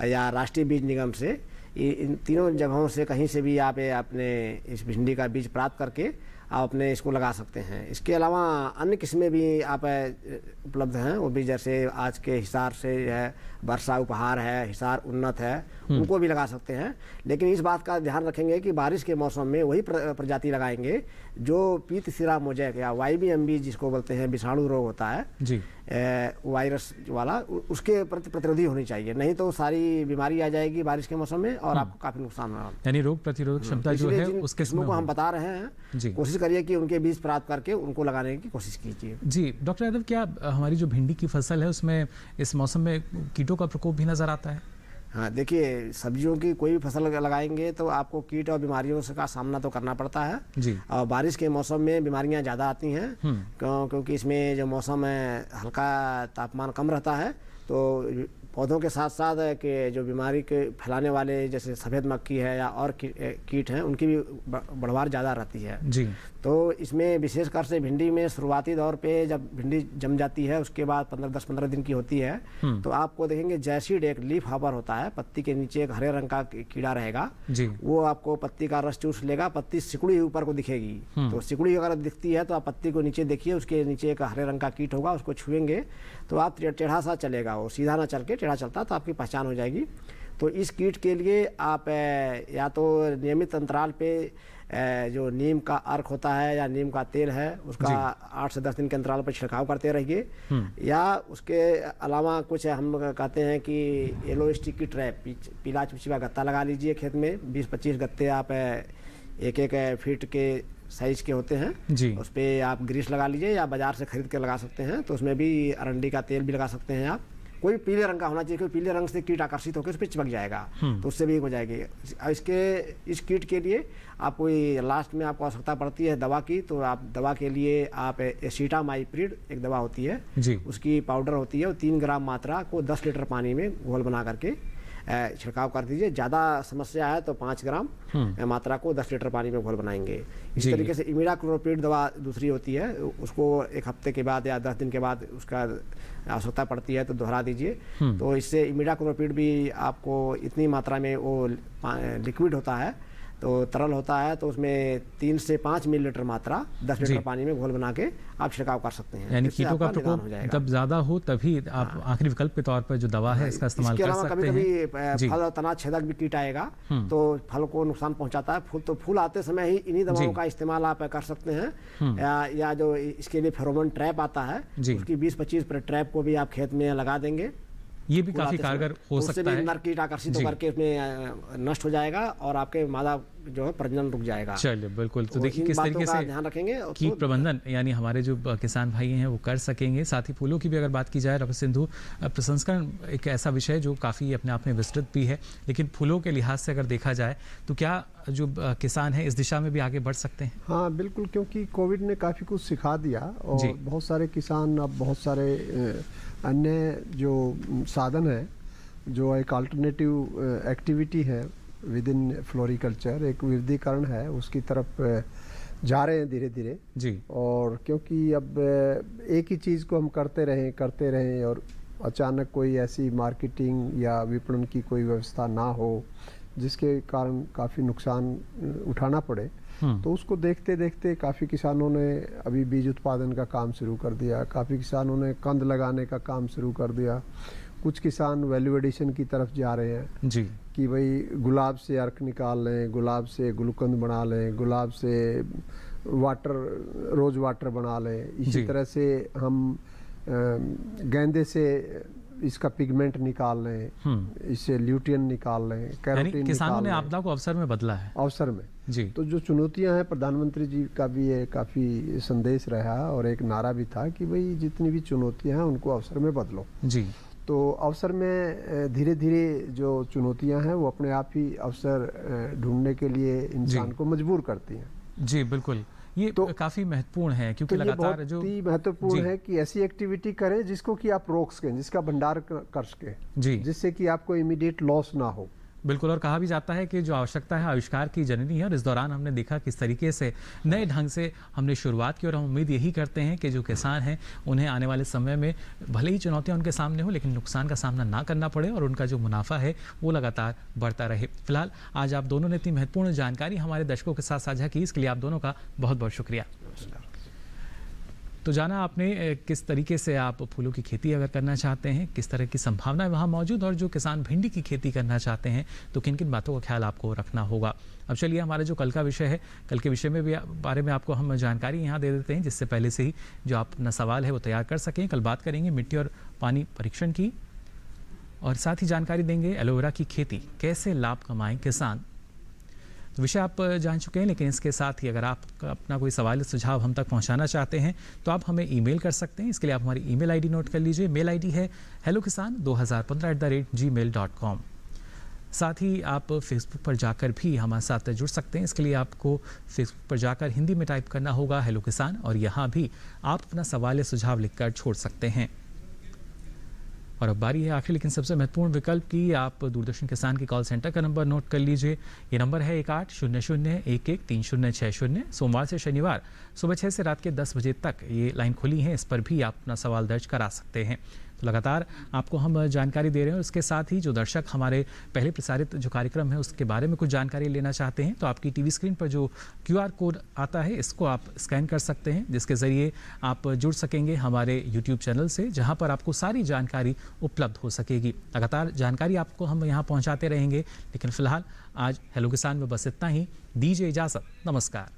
या राष्ट्रीय बीज निगम से, इन तीनों जगहों से कहीं से भी आप अपने इस भिंडी का बीज प्राप्त करके आप अपने इसको लगा सकते हैं। इसके अलावा अन्य किस्में भी आप उपलब्ध हैं, वो भी जैसे आज के हिसार से है, वर्षा उपहार है, हिसार उन्नत है, उनको भी लगा सकते हैं। लेकिन इस बात का ध्यान रखेंगे कि बारिश के मौसम में वही प्रजाति लगाएंगे जो पीत सिरा मोजैक या YBMB जिसको बोलते हैं विषाणु रोग होता है जी, वायरस वाला, उसके प्रति प्रतिरोधी होनी चाहिए, नहीं तो सारी बीमारी आ जाएगी बारिश के मौसम में और आपको काफी नुकसान होगा। यानी रोग प्रतिरोधक क्षमता जो है उस किस्मों को हम बता रहे हैं, कोशिश करिए कि उनके बीज प्राप्त करके उनको लगाने की कोशिश कीजिए। जी डॉक्टर यादव, क्या हमारी जो भिंडी की फसल है उसमें इस मौसम में कीटों का प्रकोप भी नजर आता है? हाँ, देखिए सब्जियों की कोई भी फसल लगाएंगे तो आपको कीट और बीमारियों का सामना तो करना पड़ता है जी। और बारिश के मौसम में बीमारियां ज़्यादा आती हैं क्योंकि इसमें जो मौसम है हल्का तापमान कम रहता है, तो पौधों के साथ साथ कि जो बीमारी के फैलाने वाले जैसे सफ़ेद मक्खी है या और कीट हैं उनकी भी बढ़वार ज़्यादा रहती है जी। तो इसमें विशेषकर से भिंडी में शुरुआती दौर पे जब भिंडी जम जाती है उसके बाद 10-15 दिन की होती है तो आपको देखेंगे जैसिड एक लीफ हॉपर होता है, पत्ती के नीचे एक हरे रंग का कीड़ा रहेगा जी। वो आपको पत्ती का रस चूस लेगा, पत्ती सिकुड़ी ऊपर को दिखेगी, तो सिकुड़ी अगर दिखती है तो आप पत्ती को नीचे देखिए, उसके नीचे एक हरे रंग का कीट होगा, उसको छुएंगे तो आप टेढ़ा सा चलेगा, वो सीधा ना चल के टेढ़ा चलता तो आपकी पहचान हो जाएगी। तो इस कीट के लिए आप या तो नियमित अंतराल पे जो नीम का अर्क होता है या नीम का तेल है उसका 8 से 10 दिन के अंतराल पर छिड़काव करते रहिए, या उसके अलावा कुछ हम कहते हैं कि येलो स्टिकी ट्रैप, पीला चिपचिपा गत्ता लगा लीजिए खेत में, 20-25 गत्ते आप 1-1 फीट के साइज के होते हैं जी। उस पर आप ग्रीस लगा लीजिए या बाजार से खरीद के लगा सकते हैं, तो उसमें भी अरंडी का तेल भी लगा सकते हैं आप, कोई पीले रंग का होना चाहिए क्योंकि पीले रंग से कीट आकर्षित होकर उस पर चिपक जाएगा तो उससे भी हो जाएगी। इस कीट के लिए आप कोई लास्ट में आपको आवश्यकता पड़ती है दवा की, तो आप दवा के लिए आप एसिटामाइप्रिड एक दवा होती है जी। उसकी पाउडर होती है, वो 3 ग्राम मात्रा को 10 लीटर पानी में घोल बना करके छिड़काव कर दीजिए। ज़्यादा समस्या है तो 5 ग्राम मात्रा को 10 लीटर पानी में घोल बनाएंगे। इस तरीके से इमिडाक्लोप्रिड दवा दूसरी होती है, उसको 1 हफ्ते के बाद या 10 दिन के बाद उसका आवश्यकता पड़ती है तो दोहरा दीजिए। तो इससे इमिडाक्लोप्रिड भी आपको इतनी मात्रा में वो लिक्विड होता है तो तरल होता है, तो उसमें 3 से 5 मिलीलीटर मात्रा 10 लीटर पानी में घोल बना के आप छिड़काव कर सकते हैं। यानी कीटों का प्रकोप जब ज्यादा हो तभी आप आखिरी विकल्प के तौर पर जो दवा है इसका इस्तेमाल कर सकते हैं। कभी-कभी फल और तना छेदक भी कीट आएगा तो फल को नुकसान पहुंचाता है, तो फूल आते समय ही इन्हीं दवाओं का इस्तेमाल आप कर सकते हैं, या जो इसके लिए फेरोमोन ट्रैप आता है उसकी 20-25 ट्रैप को भी आप खेत में लगा देंगे, ये भी काफी कारगर हो सकता है। नर कीट आकर्षित होकर के उसमें नष्ट हो जाएगा और आपके मादा जो है प्रजनन रुक जाएगा। चलिए बिल्कुल, तो देखिए किस तरीके से ध्यान रखेंगे कीट प्रबंधन यानी हमारे जो किसान भाई हैं वो कर सकेंगे। साथ ही फूलों की भी अगर बात की जाए डॉक्टर सिंधु, प्रसंस्करण एक ऐसा विषय जो काफ़ी अपने आप में विस्तृत भी है, लेकिन फूलों के लिहाज से अगर देखा जाए तो क्या जो किसान है इस दिशा में भी आगे बढ़ सकते हैं? हाँ बिल्कुल, क्योंकि कोविड ने काफ़ी कुछ सिखा दिया और बहुत सारे किसान अब बहुत सारे अन्य जो साधन है, जो एक अल्टरनेटिव एक्टिविटी है विद इन फ्लोरिकल्चर, एक विविधीकरण है, उसकी तरफ जा रहे हैं धीरे धीरे जी। और क्योंकि अब एक ही चीज़ को हम करते रहें और अचानक कोई ऐसी मार्केटिंग या विपणन की कोई व्यवस्था ना हो जिसके कारण काफ़ी नुकसान उठाना पड़े, तो उसको देखते देखते काफ़ी किसानों ने अभी बीज उत्पादन का काम शुरू कर दिया, काफ़ी किसानों ने कंद लगाने का काम शुरू कर दिया, कुछ किसान वैल्यू एडिशन की तरफ जा रहे हैं जी कि भाई गुलाब से अर्क निकाल लें, गुलाब से गुलकंद बना लें, गुलाब से रोज वाटर बना लें, इसी तरह से हम गेंदे से इसका पिगमेंट निकाल लें, इससे ल्यूटियन निकाल लें, कैरोटीन। किसानों ने आपदा को अवसर में बदला है। अवसर में जी। तो जो चुनौतियां हैं, प्रधानमंत्री जी का भी ये काफ़ी संदेश रहा और एक नारा भी था कि भाई जितनी भी चुनौतियां हैं उनको अवसर में बदलो जी। तो अवसर में धीरे धीरे जो चुनौतियां हैं वो अपने आप ही अवसर ढूंढने के लिए इंसान को मजबूर करती हैं। जी बिल्कुल, ये तो काफी महत्वपूर्ण है क्योंकि तो लगातार जो महत्वपूर्ण है कि ऐसी एक्टिविटी करें जिसको कि आप रोक सकें, जिसका भंडार कर सकें, जी, जिससे कि आपको इमीडिएट लॉस ना हो। बिल्कुल, और कहा भी जाता है कि जो आवश्यकता है आविष्कार की जननी है, और इस दौरान हमने देखा किस तरीके से नए ढंग से हमने शुरुआत की, और हम उम्मीद यही करते हैं कि जो किसान हैं उन्हें आने वाले समय में भले ही चुनौतियां उनके सामने हो, लेकिन नुकसान का सामना ना करना पड़े और उनका जो मुनाफा है वो लगातार बढ़ता रहे। फिलहाल आज आप दोनों ने इतनी महत्वपूर्ण जानकारी हमारे दर्शकों के साथ साझा की, इसके लिए आप दोनों का बहुत बहुत शुक्रिया। तो जाना आपने किस तरीके से आप फूलों की खेती अगर करना चाहते हैं, किस तरह की संभावनाएं वहाँ मौजूद, और जो किसान भिंडी की खेती करना चाहते हैं तो किन किन बातों का ख्याल आपको रखना होगा। अब चलिए हमारा जो कल का विषय है, कल के विषय में भी बारे में आपको हम जानकारी यहाँ दे देते हैं, जिससे पहले से ही जो आप अपना सवाल है वो तैयार कर सकें। कल बात करेंगे मिट्टी और पानी परीक्षण की, और साथ ही जानकारी देंगे एलोवेरा की खेती कैसे लाभ कमाएं किसान। तो विषय आप जान चुके हैं, लेकिन इसके साथ ही अगर आप अपना कोई सवाल सुझाव हम तक पहुंचाना चाहते हैं तो आप हमें ईमेल कर सकते हैं। इसके लिए आप हमारी ईमेल आईडी नोट कर लीजिए। मेल आईडी है hellokisan2015@gmail.com। साथ ही आप फेसबुक पर जाकर भी हमारे साथ जुड़ सकते हैं। इसके लिए आपको फेसबुक पर जाकर हिंदी में टाइप करना होगा हेलो किसान, और यहाँ भी आप अपना सवाल या सुझाव लिखकर छोड़ सकते हैं। और अब बारी है आखिर लेकिन सबसे महत्वपूर्ण विकल्प की। आप दूरदर्शन किसान के कॉल सेंटर का नंबर नोट कर लीजिए। ये नंबर है 1800113060। सोमवार से शनिवार सुबह 6 से रात के 10 बजे तक ये लाइन खुली है, इस पर भी आप अपना सवाल दर्ज करा सकते हैं। तो लगातार आपको हम जानकारी दे रहे हैं। उसके साथ ही जो दर्शक हमारे पहले प्रसारित जो कार्यक्रम है उसके बारे में कुछ जानकारी लेना चाहते हैं तो आपकी टीवी स्क्रीन पर जो QR कोड आता है इसको आप स्कैन कर सकते हैं, जिसके ज़रिए आप जुड़ सकेंगे हमारे YouTube चैनल से, जहां पर आपको सारी जानकारी उपलब्ध हो सकेगी। लगातार जानकारी आपको हम यहाँ पहुँचाते रहेंगे, लेकिन फिलहाल आज हेलो किसान में बस इतना ही। दीजिए इजाज़त, नमस्कार।